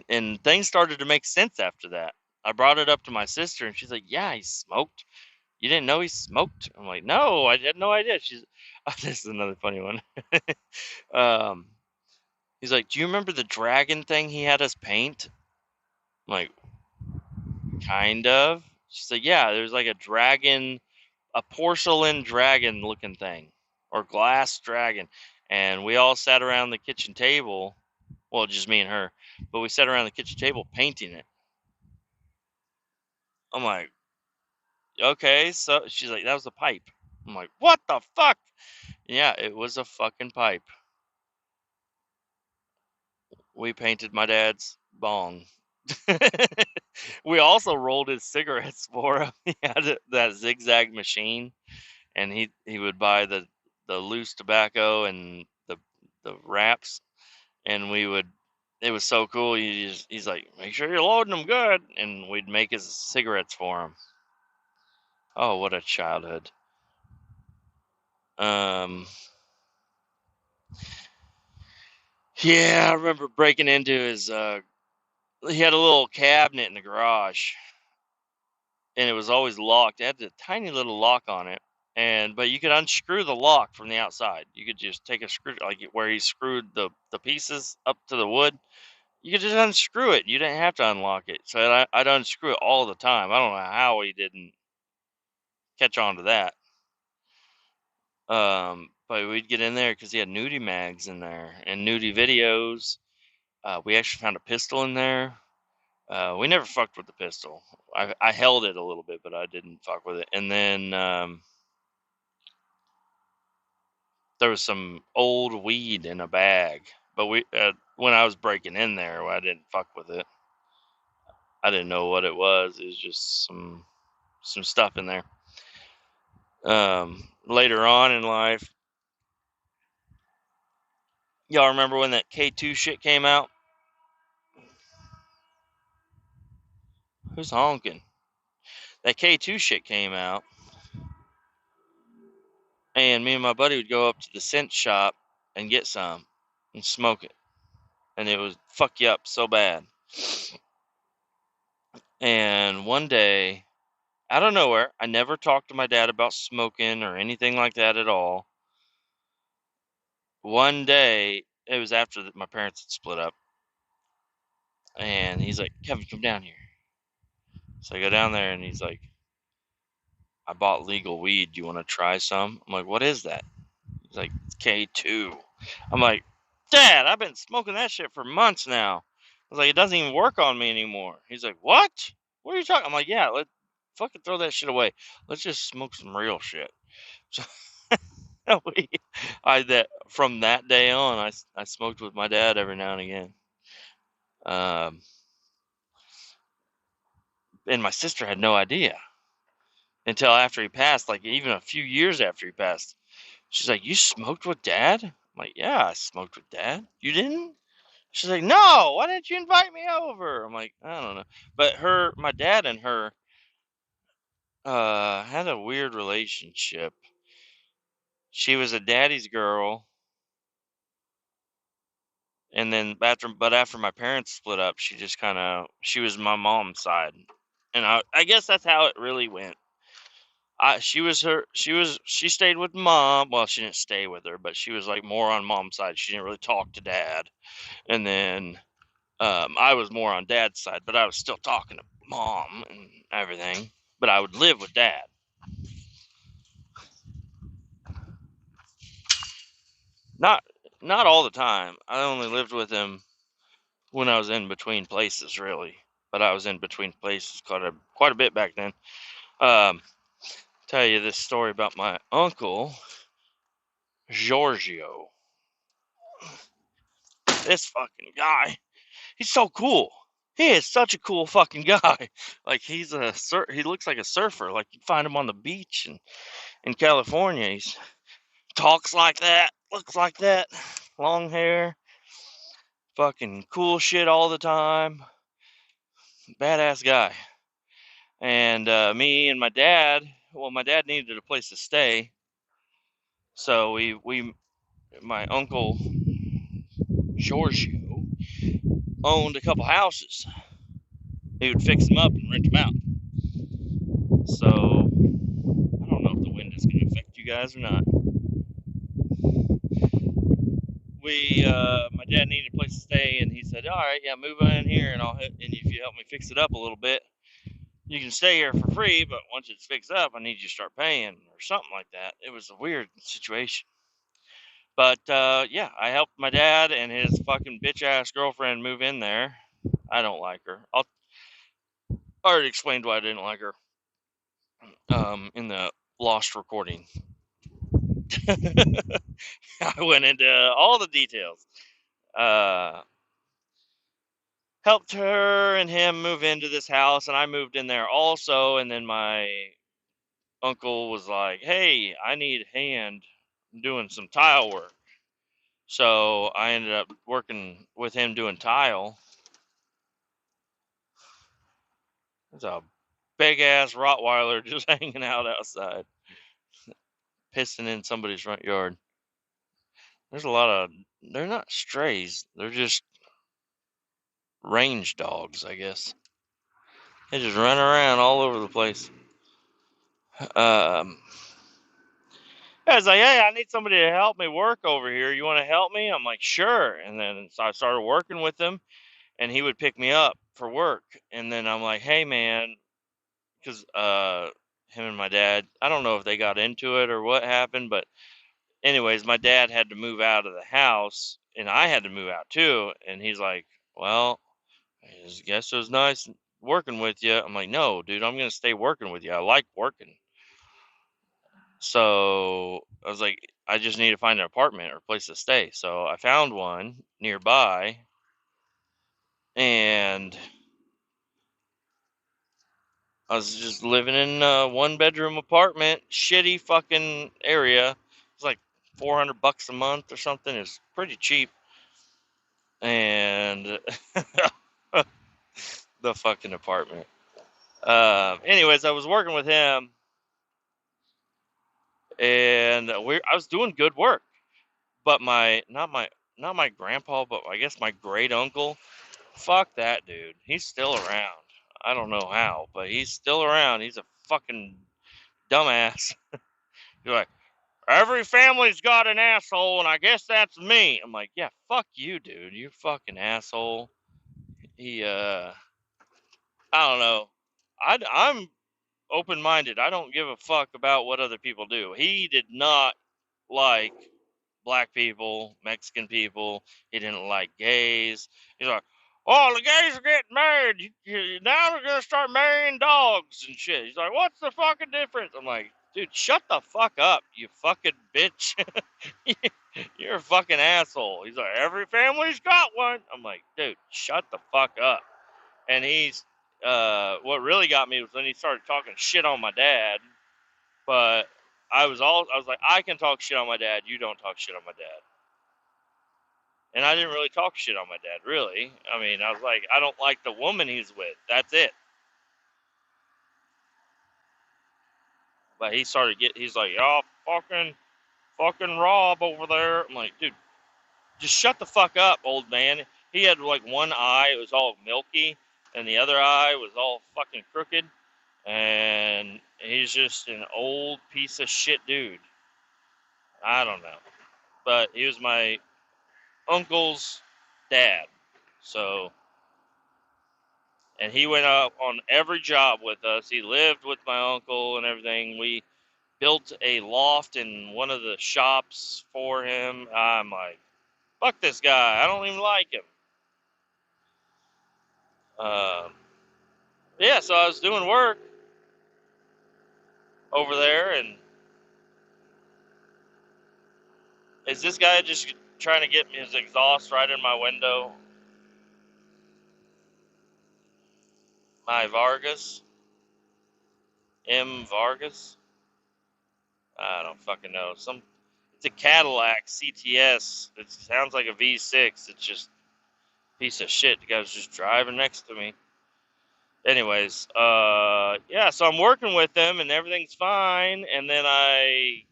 and things started to make sense after that. I brought it up to my sister, and she's like, "Yeah, he smoked. You didn't know he smoked?" I'm like, "No, I had no idea." She's, this is another funny one. um, he's like, "Do you remember the dragon thing he had us paint?" I'm like, "Kind of." She's like, "Yeah, there's like a dragon, a porcelain dragon looking thing, or glass dragon," and we all sat around the kitchen table. Well, just me and her, but we sat around the kitchen table painting it. I'm like, "Okay," so she's like, "That was a pipe." I'm like, "What the fuck?" Yeah, it was a fucking pipe. We painted my dad's bong. We also rolled his cigarettes for him. He had that zigzag machine, and he would buy the loose tobacco and the wraps, and we would. It was so cool. He's like, "Make sure you're loading them good," and we'd make his cigarettes for him. Oh, what a childhood. Um, yeah, I remember breaking into his. He had a little cabinet in the garage, and it was always locked. It had a tiny little lock on it, and but you could unscrew the lock from the outside. You could just take a screw, like where he screwed the pieces up to the wood. You could just unscrew it. You didn't have to unlock it. So I'd unscrew it all the time. I don't know how he didn't catch on to that. But we'd get in there because he had nudie mags in there and nudie videos. We actually found a pistol in there. We never fucked with the pistol. I held it a little bit, but I didn't fuck with it. And then there was some old weed in a bag. But when I was breaking in there, I didn't fuck with it. I didn't know what it was. It was just some stuff in there. Later on in life, y'all remember when that K2 shit came out? Who's honking? That K2 shit came out, and me and my buddy would go up to the scent shop and get some and smoke it, and it would fuck you up so bad. And one day, out of nowhere, I never talked to my dad about smoking or anything like that at all. One day, it was after my parents had split up, and he's like, "Kevin, come down here." So I go down there, and he's like, "I bought legal weed. Do you want to try some?" I'm like, "What is that?" He's like, "It's K2. I'm like, "Dad, I've been smoking that shit for months now." I was like, "It doesn't even work on me anymore." He's like, "What? What are you talking?" I'm like, "Yeah, let's fucking throw that shit away. Let's just smoke some real shit." So from that day on, I smoked with my dad every now and again. And my sister had no idea until after he passed, like even a few years after he passed. She's like, "You smoked with Dad?" I'm like, "Yeah, I smoked with Dad. You didn't?" She's like, "No, why didn't you invite me over?" I'm like, "I don't know." But my dad and her had a weird relationship. She was a daddy's girl, and then after my parents split up, she was my mom's side, and I guess that's how it really went. She stayed with mom. Well, she didn't stay with her, but she was like more on mom's side. She didn't really talk to dad, and then I was more on dad's side, but I was still talking to mom and everything. But I would live with dad. Not not all the time. I only lived with him when I was in between places, really. But I was in between places quite a bit back then. Um, tell you this story about my uncle Giorgio. This fucking guy, he's so cool. He is such a cool fucking guy. Like he looks like a surfer. Like you'd find him on the beach in California. He's talks like that, looks like that, long hair, fucking cool shit all the time, badass guy. And me and my dad, well, my dad needed a place to stay, so my uncle Giorgio owned a couple houses he would fix them up and rent them out. So I don't know if the wind is going to affect you guys or not. My dad needed a place to stay, and he said, "All right, yeah, move on in here, and if you help me fix it up a little bit, you can stay here for free. But once it's fixed up, I need you to start paying or something like that." It was a weird situation. But yeah, I helped my dad and his fucking bitch ass girlfriend move in there. I don't like her. I already explained why I didn't like her in the lost recording. I went into all the details. Helped her and him move into this house, and I moved in there also. And then my uncle was like, "Hey, I need a hand doing some tile work." So I ended up working with him doing tile. There's a big ass Rottweiler just hanging out outside, pissing in somebody's front yard. There's a lot of, they're not strays, they're just range dogs, I guess. They just run around all over the place. I was like, "Hey, I need somebody to help me work over here. You want to help me?" I'm like, "Sure." And then so I started working with him, and he would pick me up for work. And then I'm like, "Hey, man," because him and my dad, I don't know if they got into it or what happened, but anyways, my dad had to move out of the house, and I had to move out too. And he's like, "Well, I guess it was nice working with you." I'm like, "No, dude, I'm gonna stay working with you. I like working." So I was like, I just need to find an apartment or place to stay. So I found one nearby, and I was just living in a 1-bedroom apartment, shitty fucking area. It's like $400 a month or something. It's pretty cheap. And the fucking apartment. Anyways, I was working with him, and I was doing good work. But not my grandpa, but I guess my great uncle. Fuck that dude. He's still around. I don't know how, but he's still around. He's a fucking dumbass. You're like, "Every family's got an asshole, and I guess that's me." I'm like, "Yeah, fuck you, dude. You fucking asshole." He, I don't know. I'm open minded. I don't give a fuck about what other people do. He did not like black people, Mexican people. He didn't like gays. He's like, "Oh, the gays are getting married. Now they're gonna start marrying dogs and shit." He's like, "What's the fucking difference?" I'm like, "Dude, shut the fuck up, you fucking bitch. You're a fucking asshole." He's like, "Every family's got one." I'm like, "Dude, shut the fuck up." And what really got me was when he started talking shit on my dad. But I was like, "I can talk shit on my dad. You don't talk shit on my dad." And I didn't really talk shit on my dad, really. I mean, I was like, "I don't like the woman he's with. That's it." But he's like, "Y'all fucking Rob over there." I'm like, "Dude, just shut the fuck up, old man." He had like one eye, it was all milky, and the other eye was all fucking crooked. And he's just an old piece of shit dude. I don't know. But he was my uncle's dad. So, and he went up on every job with us. He lived with my uncle and everything. We built a loft in one of the shops for him. I'm like, "Fuck this guy. I don't even like him." Um, yeah, so I was doing work over there, and is this guy just trying to get his exhaust right in my window? My Vargas? M. Vargas? I don't fucking know. It's a Cadillac CTS. It sounds like a V6. It's just a piece of shit. The guy was just driving next to me. Anyways, yeah, so I'm working with them and everything's fine. And then I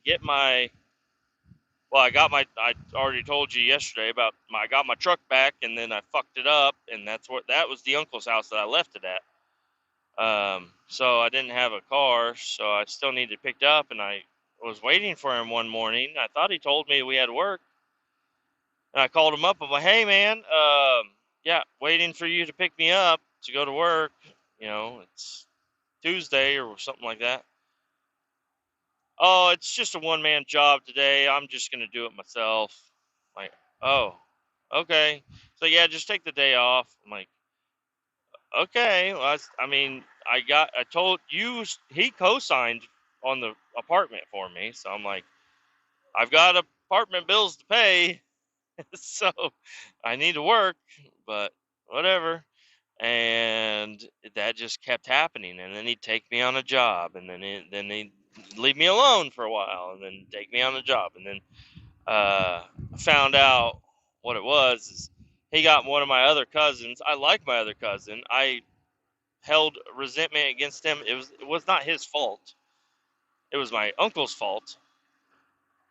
already told you yesterday I got my truck back, and then I fucked it up. And that was the uncle's house that I left it at. So I didn't have a car, so I still needed picked up, and I was waiting for him one morning. I thought he told me we had work, and I called him up. I'm like, "Hey, man, yeah, waiting for you to pick me up to go to work. It's Tuesday or something like that." "Oh, it's just a one-man job today. I'm just gonna do it myself." Like, "Oh, okay." So yeah, just take the day off. I'm like, "Okay." Well, I mean, I told you he co-signed on the apartment for me, so I'm like, I've got apartment bills to pay, so I need to work, but whatever. And that just kept happening, and then he'd take me on a job, and then he'd leave me alone for a while, and then take me on a job, and then found out what it was is he got one of my other cousins. I like my other cousin. I held resentment against him. It was not his fault. It was my uncle's fault.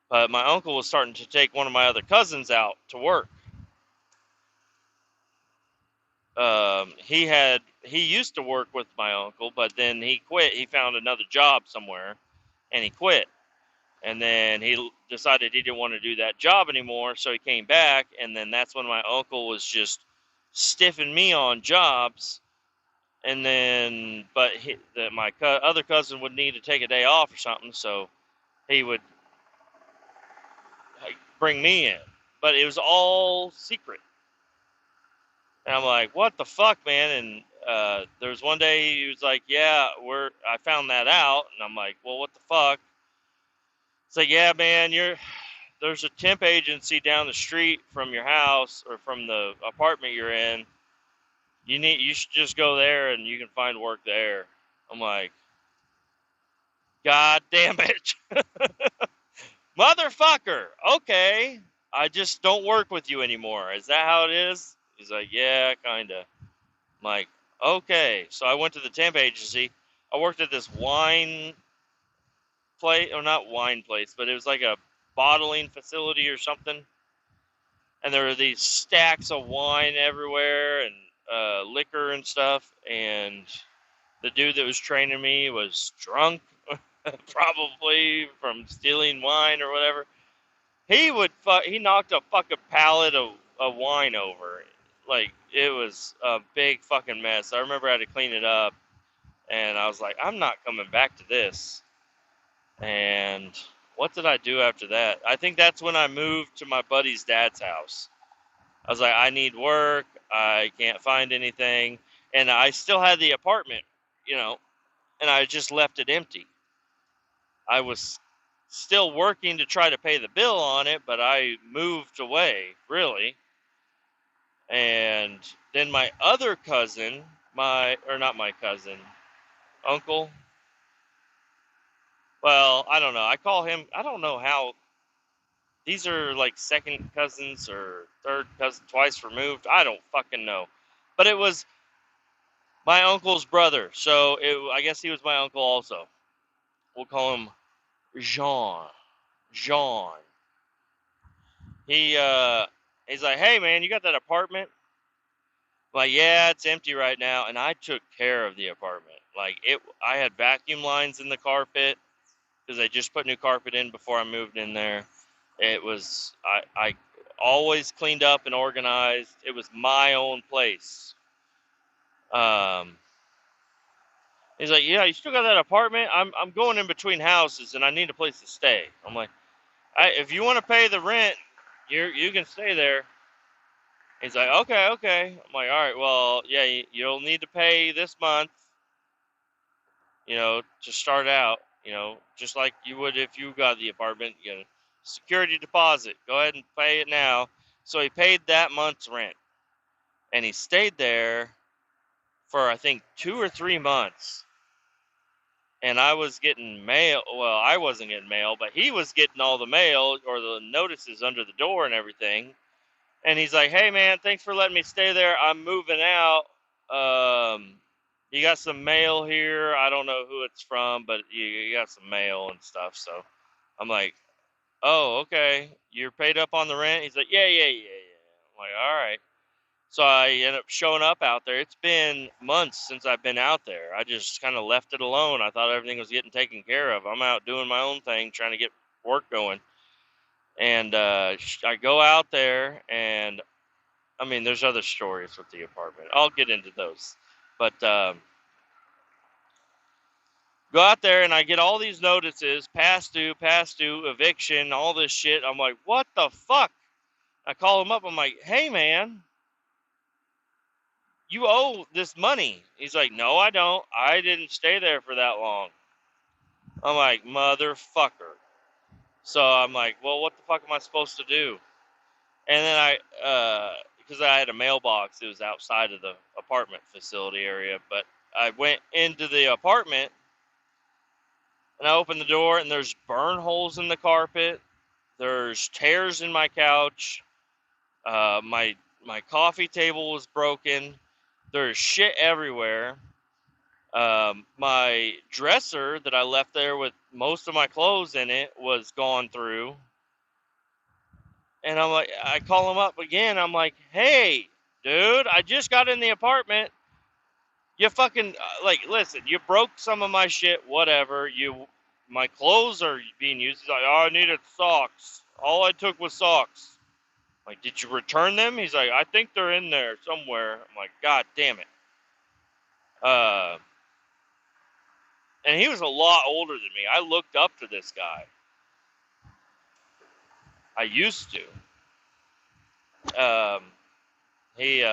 But my uncle was starting to take one of my other cousins out to work. He used to work with my uncle, but then he quit. He found another job somewhere, and he quit. And then he decided he didn't want to do that job anymore, so he came back. And then that's when my uncle was just stiffing me on jobs. And then, but my other cousin would need to take a day off or something, so he would like bring me in. But it was all secret. And I'm like, what the fuck, man? And there was one day he was like, yeah, I found that out. And I'm like, well, what the fuck? It's like, yeah, man, there's a temp agency down the street from your house or from the apartment you're in. You should just go there and you can find work there. I'm like, God damn it. Motherfucker. Okay. I just don't work with you anymore. Is that how it is? He's like, yeah, kinda. I'm like, okay. So I went to the temp agency. I worked at this wine place, or not wine place, but it was like a bottling facility or something. And there were these stacks of wine everywhere and liquor and stuff. And the dude that was training me was drunk, probably from stealing wine or whatever. He knocked a fucking pallet of wine over. Like, it was a big fucking mess. I remember I had to clean it up, and I was like, I'm not coming back to this. And what did I do after that? I think that's when I moved to my buddy's dad's house. I was like, I need work. I can't find anything. And I still had the apartment, and I just left it empty. I was still working to try to pay the bill on it, but I moved away, really. And then my other cousin, not my cousin, uncle. Well, I don't know. I call him, I don't know how, these are like second cousins or third cousin, twice removed. I don't fucking know. But it was my uncle's brother. So I guess he was my uncle also. We'll call him Jean. Jean. He's like, hey man, you got that apartment? I'm like, yeah, it's empty right now. And I took care of the apartment. I had vacuum lines in the carpet because I just put new carpet in before I moved in there. It was, I always cleaned up and organized. It was my own place. Um, he's like, yeah, you still got that apartment? I'm going in between houses and I need a place to stay. I'm like, if you want to pay the rent, you can stay there. He's like, okay. I'm like, all right, well, yeah, you'll need to pay this month, to start out, just like you would if you got the apartment, security deposit. Go ahead and pay it now. So he paid that month's rent, and he stayed there for I think 2 or 3 months. And I was getting mail. Well, I wasn't getting mail, but he was getting all the mail or the notices under the door and everything. And he's like, "Hey, man, thanks for letting me stay there. I'm moving out. You got some mail here. I don't know who it's from, but you got some mail and stuff." So I'm like, "Oh, okay. You're paid up on the rent?" He's like, "Yeah. I'm like, "All right." So I ended up showing up out there. It's been months since I've been out there. I just kind of left it alone. I thought everything was getting taken care of. I'm out doing my own thing, trying to get work going. And I go out there, and I mean, there's other stories with the apartment. I'll get into those. But go out there, and I get all these notices, past due, eviction, all this shit. I'm like, what the fuck? I call him up. I'm like, hey, man, you owe this money. He's like, no, I don't. I didn't stay there for that long. I'm like, motherfucker. So I'm like, well, what the fuck am I supposed to do? And then because I had a mailbox, it was outside of the apartment facility area, but I went into the apartment and I opened the door, and there's burn holes in the carpet. There's tears in my couch. My coffee table was broken. There's shit everywhere. My dresser that I left there with most of my clothes in it was gone through. And I'm like, I call him up again. I'm like, hey, dude, I just got in the apartment. You fucking, listen, you broke some of my shit, whatever. My clothes are being used. He's like, oh, I needed socks. All I took was socks. I'm like, did you return them? He's like, I think they're in there somewhere. I'm like, God damn it. And he was a lot older than me. I looked up to this guy. I used to. He,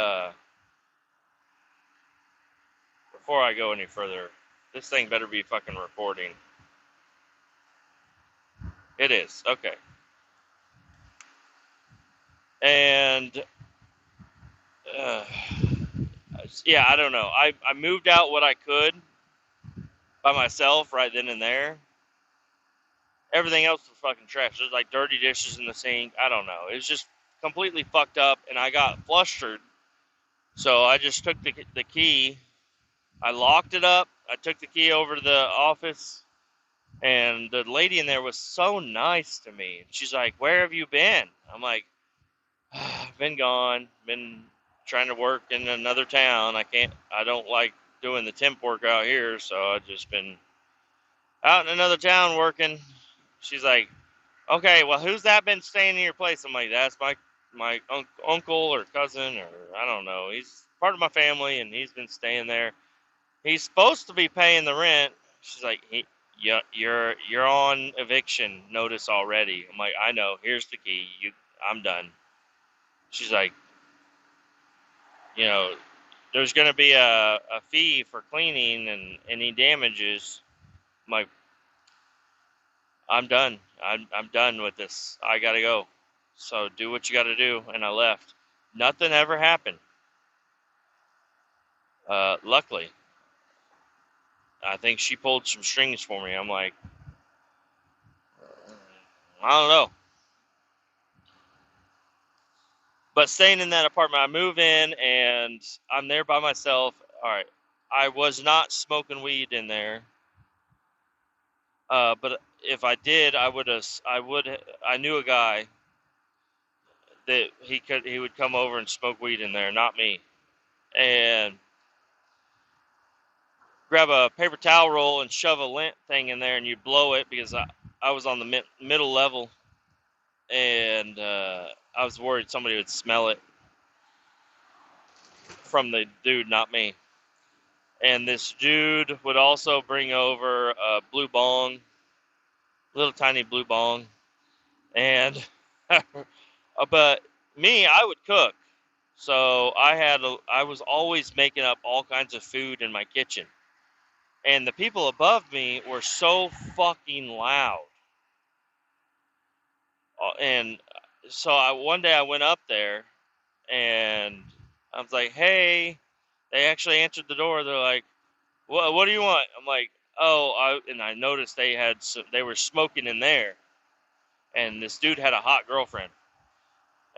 before I go any further, this thing better be fucking recording. It is. Okay. And, yeah, I don't know. I moved out what I could by myself right then and there. Everything else was fucking trash. There's like dirty dishes in the sink. I don't know. It was just completely fucked up, and I got flustered. So I just took the key. I locked it up. I took the key over to the office, and the lady in there was so nice to me. She's like, where have you been? I'm like, I've been gone. Been trying to work in another town. I don't like doing the temp work out here, so I've just been out in another town working. She's like, okay, well, who's that been staying in your place? I'm like, that's my uncle or cousin, or I don't know. He's part of my family, and he's been staying there. He's supposed to be paying the rent. She's like, you're on eviction notice already. I'm like, I know. Here's the key. I'm done. She's like, there's going to be a fee for cleaning and any damages. I'm like, I'm done. I'm done with this. I got to go. So do what you got to do. And I left. Nothing ever happened. Luckily. I think she pulled some strings for me. I'm like, I don't know. But staying in that apartment, I move in and I'm there by myself. All right. I was not smoking weed in there. But if I did, I knew a guy that he would come over and smoke weed in there, not me. And grab a paper towel roll and shove a lint thing in there, and you blow it because I was on the middle level, and I was worried somebody would smell it from the dude, not me. And this dude would also bring over a blue bong, little tiny blue bong, and but me, I would cook, so I was always making up all kinds of food in my kitchen. And the people above me were so fucking loud. And so one day I went up there, and I was like, hey, they actually answered the door. They're like, what do you want? I'm like, and I noticed they were smoking in there. And this dude had a hot girlfriend.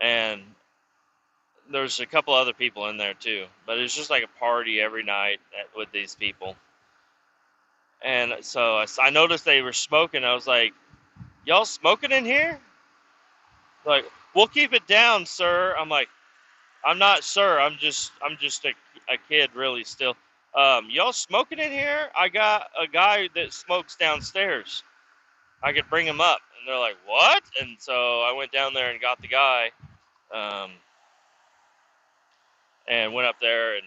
And there's a couple other people in there too. But it's just like a party every night with these people. And so I noticed they were smoking. I was like, y'all smoking in here? Like, we'll keep it down, sir. I'm like, I'm not, sir. I'm just a kid, really. Still, y'all smoking in here? I got a guy that smokes downstairs. I could bring him up, and they're like, what? And so I went down there and got the guy, um, and went up there, and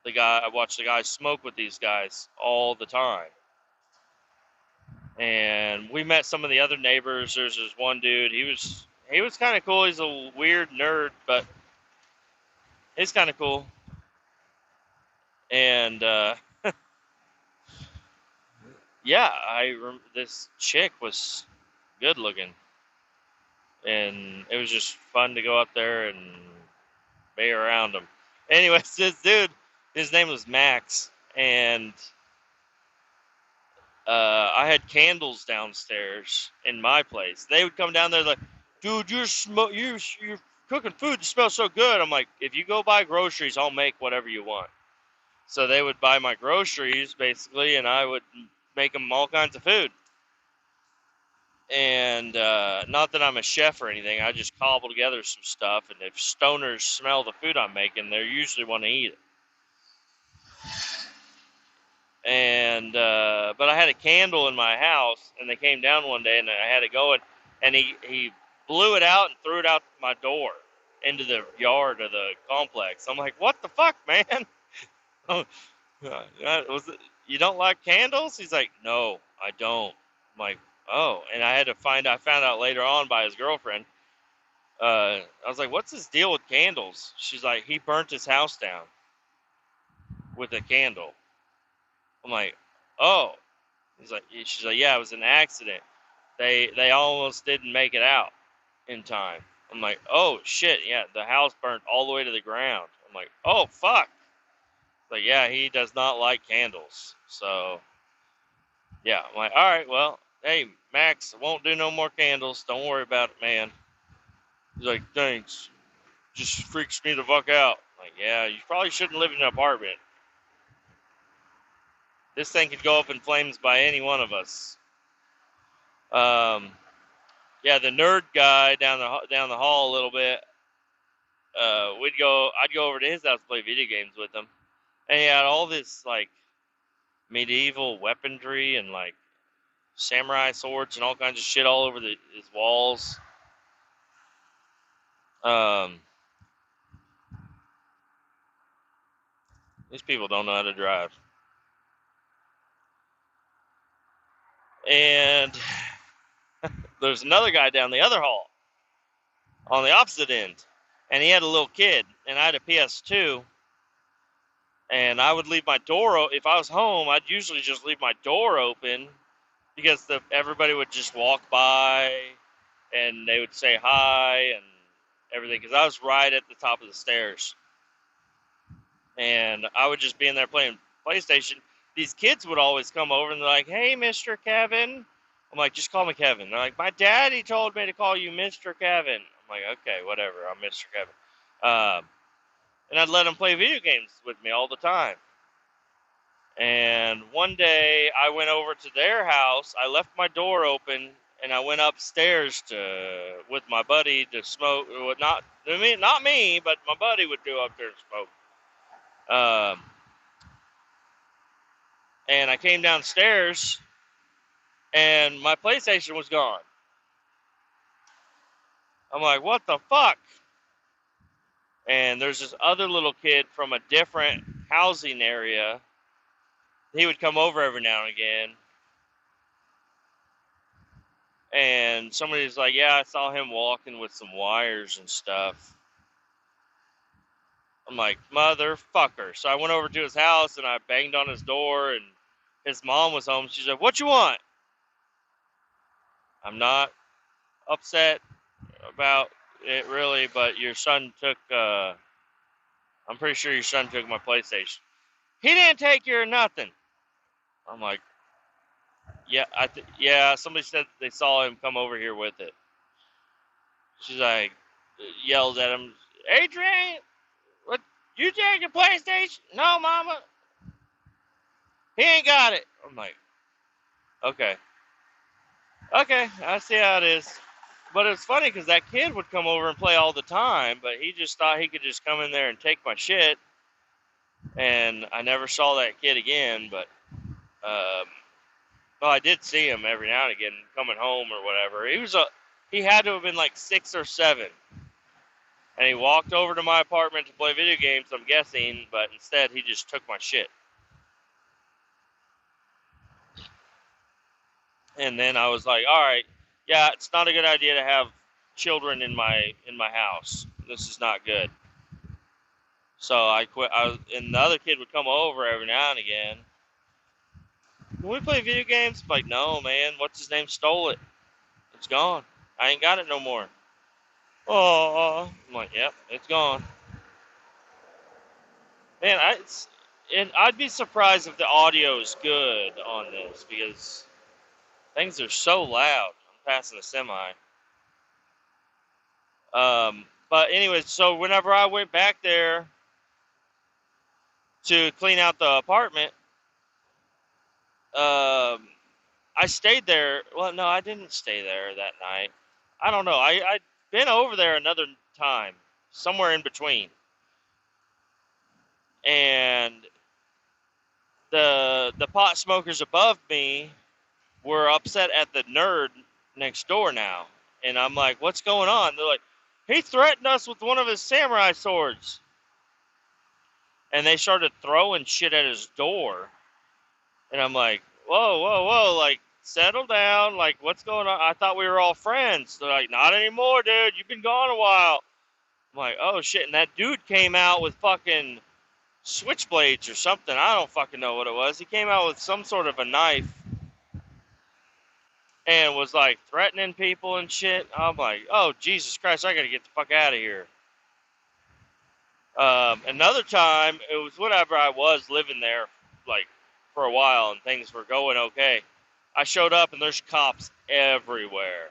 I watched the guy smoke with these guys all the time. And we met some of the other neighbors. There's this one dude. He was kind of cool. He's a weird nerd, but he's kind of cool. And yeah, this chick was good looking, and it was just fun to go up there and be around him. Anyways, this dude, his name was Max, and I had candles downstairs in my place. They would come down there like, dude, you're cooking food. It smells so good. I'm like, if you go buy groceries, I'll make whatever you want. So they would buy my groceries basically, and I would make them all kinds of food. And not that I'm a chef or anything, I just cobble together some stuff. And if stoners smell the food I'm making, they usually want to eat it. And but I had a candle in my house, and they came down one day, and I had it going, and he blew it out and threw it out my door into the yard of the complex. I'm like, what the fuck, man? Was it, you don't like candles? He's like, no, I don't. I'm like, oh, and I found out later on by his girlfriend. I was like, what's his deal with candles? She's like, he burnt his house down with a candle. I'm like, oh. She's like, yeah, it was an accident. They almost didn't make it out in time. I'm like, oh shit, yeah, the house burnt all the way to the ground. I'm like, oh fuck. Like, yeah, he does not like candles. So yeah, I'm like, all right, well, hey Max, I won't do no more candles. Don't worry about it, man. He's like, thanks. Just freaks me the fuck out. I'm like, yeah, you probably shouldn't live in an apartment. This thing could go up in flames by any one of us. Yeah, the nerd guy down the hall a little bit. I'd go over to his house to play video games with him, and he had all this like medieval weaponry and like samurai swords and all kinds of shit all over his walls. Um, these people don't know how to drive. And there's another guy down the other hall on the opposite end, and he had a little kid, and I had a PS2. And I would leave my door if I was home. I'd usually just leave my door open because everybody would just walk by and they would say hi and everything, because I was right at the top of the stairs, and I would just be in there playing PlayStation. These kids would always come over and they're like, hey, Mr. Kevin. I'm like, just call me Kevin. They're like, my daddy told me to call you Mr. Kevin. I'm like, okay, whatever, I'm Mr. Kevin. And I'd let them play video games with me all the time. And one day I went over to their house. I left my door open, and I went upstairs with my buddy to smoke. Not me, but my buddy would go up there and smoke. And I came downstairs, and my PlayStation was gone. I'm like, what the fuck? And there's this other little kid from a different housing area. He would come over every now and again. And somebody's like, yeah, I saw him walking with some wires and stuff. I'm like, motherfucker. So I went over to his house and I banged on his door, and his mom was home. She's like, what you want? I'm not upset about it really, but your son took, I'm pretty sure your son took my PlayStation. He didn't take your nothing. I'm like, yeah, yeah, somebody said they saw him come over here with it. She's like, yelled at him, Adrian, what, you taking PlayStation? No, mama. He ain't got it. I'm like, okay, I see how it is. But it's funny because that kid would come over and play all the time, but he just thought he could just come in there and take my shit. And I never saw that kid again, but well, I did see him every now and again coming home or whatever. He had to have been like 6 or 7, and he walked over to my apartment to play video games, I'm guessing, but instead he just took my shit. And then I was like, all right, yeah, it's not a good idea to have children in my house. This is not good. So I quit. And the other kid would come over every now and again. Can we play video games? I'm like, no, man. What's his name stole it? It's gone. I ain't got it no more. Oh, I'm like, yep, it's gone. Man, I'd be surprised if the audio is good on this because things are so loud. I'm passing a semi. But anyways, so whenever I went back there to clean out the apartment, I stayed there. Well, no, I didn't stay there that night. I don't know. I'd been over there another time, somewhere in between. And the pot smokers above me were upset at the nerd next door now. And I'm like, what's going on? They're like, he threatened us with one of his samurai swords. And they started throwing shit at his door. And I'm like, whoa, whoa, whoa, like, settle down. Like, what's going on? I thought we were all friends. They're like, not anymore, dude. You've been gone a while. I'm like, oh, shit. And that dude came out with fucking switchblades or something. I don't fucking know what it was. He came out with some sort of a knife and was, like, threatening people and shit. I'm like, oh, Jesus Christ, I gotta get the fuck out of here. Another time, it was whenever I was living there, like, for a while and things were going okay. I showed up and there's cops everywhere.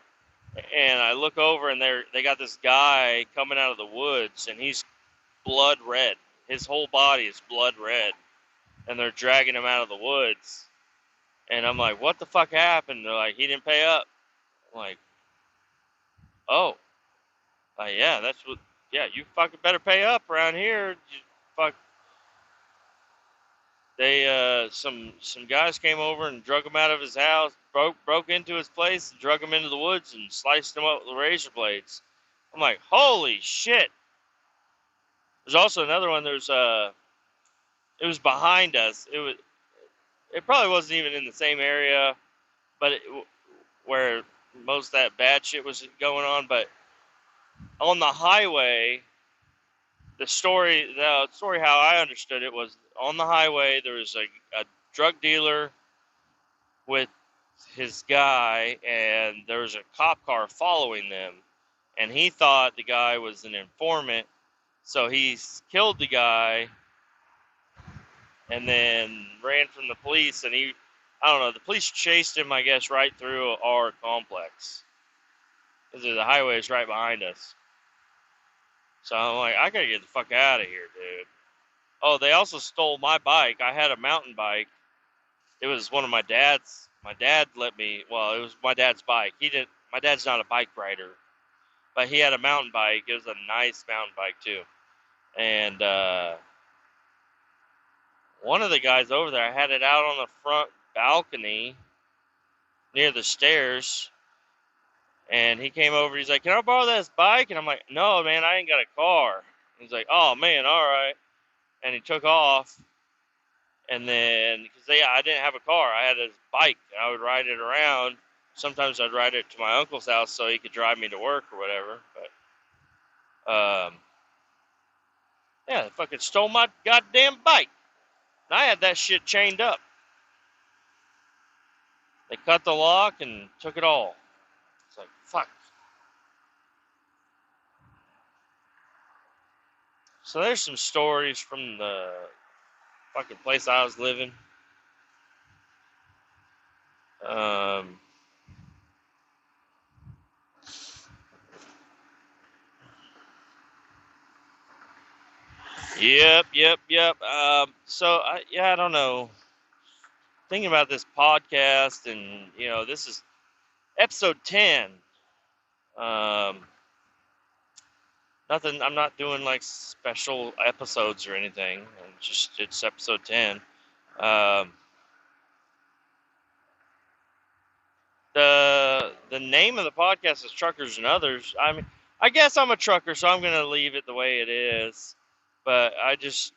And I look over and they got this guy coming out of the woods and he's blood red. His whole body is blood red. And they're dragging him out of the woods. And I'm like, what the fuck happened? They're like, he didn't pay up. I'm like, oh. Yeah, that's what, yeah, you fucking better pay up around here. You fuck. They some guys came over and drug him out of his house, broke into his place, and drug him into the woods and sliced him up with razor blades. I'm like, holy shit! There's also another one. It was behind us. It probably wasn't even in the same area, but where most of that bad shit was going on. But on the highway, the story how I understood it was on the highway there was a drug dealer with his guy and there was a cop car following them and he thought the guy was an informant, so he killed the guy and then ran from the police. And I don't know, the police chased him, I guess, right through our complex because the highway is right behind us. So I'm like, I gotta get the fuck out of here, dude. Oh, they also stole my bike. I had a mountain bike. It was one of my dad's. My dad let me, well, it was my dad's bike. My dad's not a bike rider, but he had a mountain bike. It was a nice mountain bike, too. And one of the guys over there, I had it out on the front balcony near the stairs. And he came over. He's like, can I borrow this bike? And I'm like, no, man, I ain't got a car. He's like, oh, man, all right. And he took off. And then, because I didn't have a car, I had a bike. I would ride it around. Sometimes I'd ride it to my uncle's house so he could drive me to work or whatever. But, yeah, they fucking stole my goddamn bike. And I had that shit chained up. They cut the lock and took it all. It's like, fuck. So there's some stories from the fucking place I was living. Yep. So I don't know. Thinking about this podcast, and this is episode 10. Um, Nothing. I'm not doing like special episodes or anything. It's episode 10. Um, the name of the podcast is Truckers and Others. I mean, I guess I'm a trucker, so I'm gonna leave it the way it is. But I just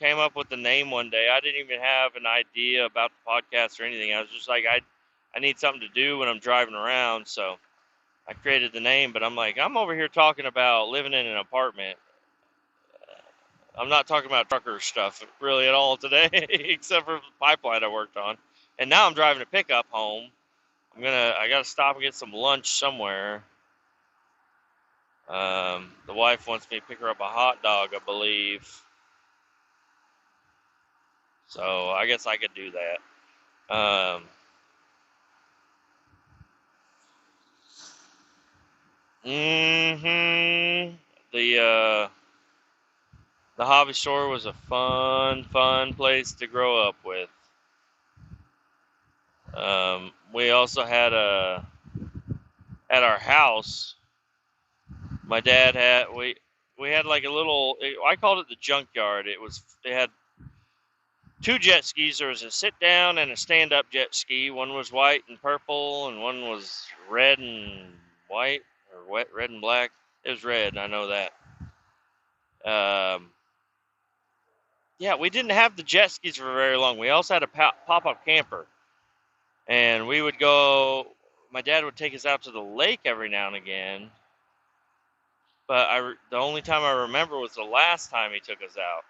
came up with the name one day. I didn't even have an idea about the podcast or anything. I was just like, I need something to do when I'm driving around, so I created the name. But I'm like, I'm over here talking about living in an apartment. I'm not talking about trucker stuff really at all today, except for the pipeline I worked on. And now I'm driving a pickup home. I gotta stop and get some lunch somewhere. The wife wants me to pick her up a hot dog, I believe. So I guess I could do that. Mm-hmm. The hobby store was a fun place to grow up with. We also had at our house. My dad had we had like a little. I called it the junkyard. It had two jet skis. There was a sit down and a stand up jet ski. One was white and purple, and one was red and white, or red and black. It was red. I know that. Um, yeah, we didn't have the jet skis for very long. We also had a pop up camper, and we would go. My dad would take us out to the lake every now and again, but the only time I remember was the last time he took us out.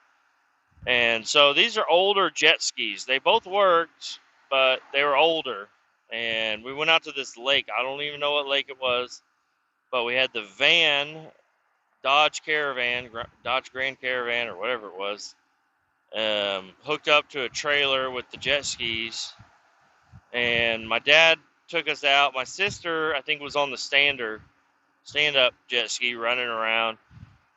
And so these are older jet skis. They both worked, but they were older. And we went out to this lake. I don't even know what lake it was, but we had the van, Dodge Grand Caravan, or whatever it was, hooked up to a trailer with the jet skis. And my dad took us out. My sister, I think, was on the stand-up jet ski running around.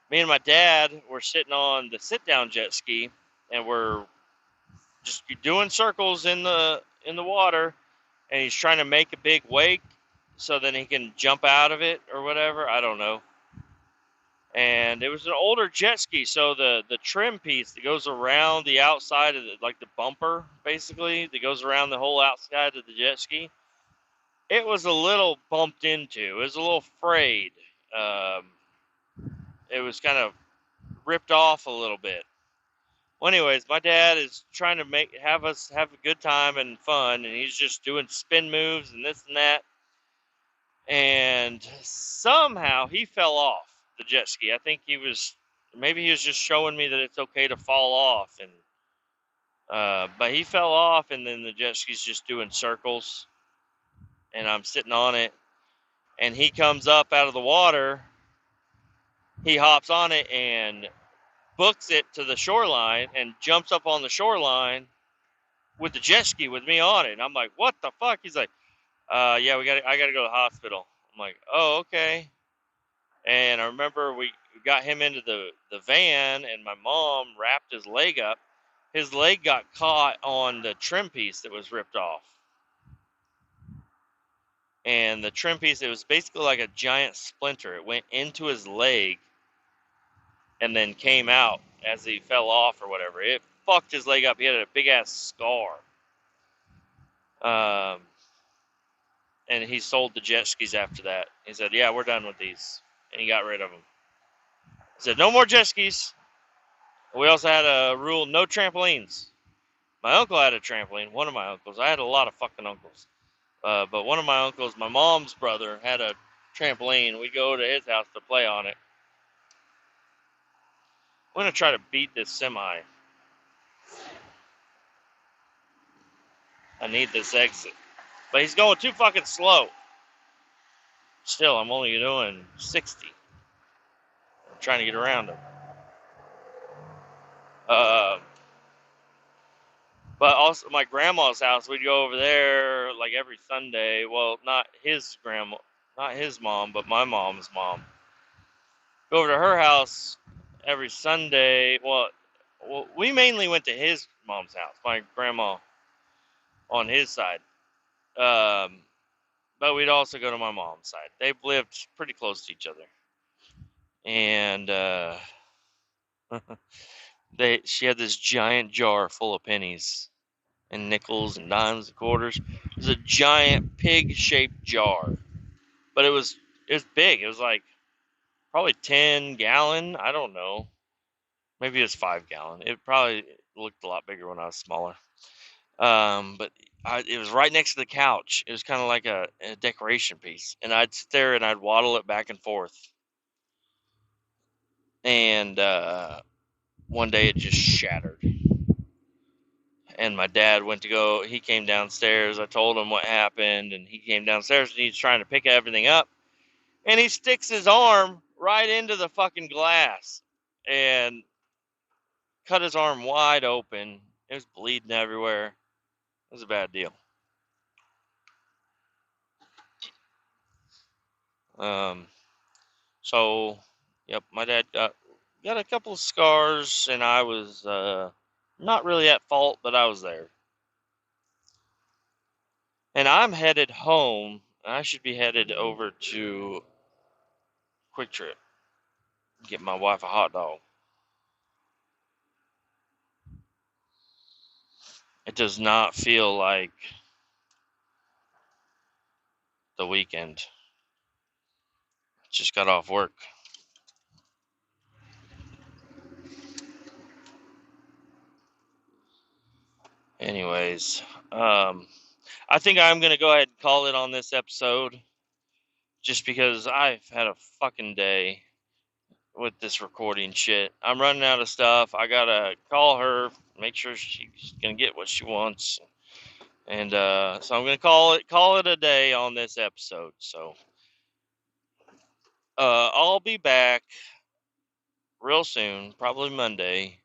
Me and my dad were sitting on the sit-down jet ski, and we're just doing circles in the water, and he's trying to make a big wake so then he can jump out of it or whatever. I don't know. And it was an older jet ski, so the trim piece that goes around the outside of like the bumper, basically, that goes around the whole outside of the jet ski, it was a little bumped into. It was a little frayed. Um, it was kind of ripped off a little bit. Well, anyways, my dad is trying to have us have a good time and fun, and he's just doing spin moves and this and that. And somehow he fell off the jet ski. I think maybe he was just showing me that it's okay to fall off, and but he fell off, and then the jet ski's just doing circles, and I'm sitting on it, and he comes up out of the water. He hops on it and books it to the shoreline and jumps up on the shoreline with the jet ski with me on it. And I'm like, what the fuck? He's like, yeah, I gotta go to the hospital. I'm like, oh, okay. And I remember we got him into the van, and my mom wrapped his leg up. His leg got caught on the trim piece that was ripped off. And the trim piece, it was basically like a giant splinter. It went into his leg and then came out as he fell off or whatever. It fucked his leg up. He had a big ass scar. And he sold the jet skis after that. He said, yeah, we're done with these. And he got rid of them. He said, no more jet skis. We also had a rule, no trampolines. My uncle had a trampoline. One of my uncles. I had a lot of fucking uncles. But one of my uncles, my mom's brother, had a trampoline. We'd go to his house to play on it. I'm going to try to beat this semi. I need this exit. But he's going too fucking slow. Still, I'm only doing 60. I'm trying to get around him. But also, my grandma's house, we'd go over there like every Sunday. Well, not his mom, but my mom's mom. Go over to her house every Sunday. Well, we mainly went to his mom's house, my grandma on his side. but we'd also go to my mom's side. They lived pretty close to each other, and she had this giant jar full of pennies and nickels and dimes and quarters. It was a giant pig-shaped jar, but it was big. It was like probably 10-gallon. I don't know. Maybe it was 5-gallon. It probably looked a lot bigger when I was smaller. But it was right next to the couch. It was kind of like a decoration piece, and I'd sit there and I'd waddle it back and forth. And one day it just shattered. And my dad went to go. He came downstairs. I told him what happened, and he came downstairs and he's trying to pick everything up, and he sticks his arm right into the fucking glass and cut his arm wide open. It was bleeding everywhere. It was a bad deal. So, yep, my dad got a couple of scars, and I was not really at fault, but I was there. And I'm headed home. I should be headed over to Quick Trip, get my wife a hot dog. It does not feel like the weekend. Just got off work. Anyways, I think I'm going to go ahead and call it on this episode, just because I've had a fucking day with this recording shit. I'm running out of stuff. I got to call her, make sure she's going to get what she wants. And so I'm going to call it a day on this episode. So I'll be back real soon, probably Monday,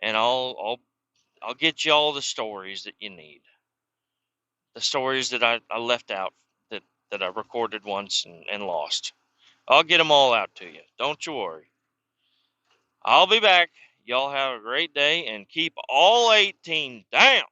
and I'll get you all the stories that you need. The stories that I left out, that I recorded once and lost. I'll get them all out to you. Don't you worry. I'll be back. Y'all have a great day and keep all 18 down.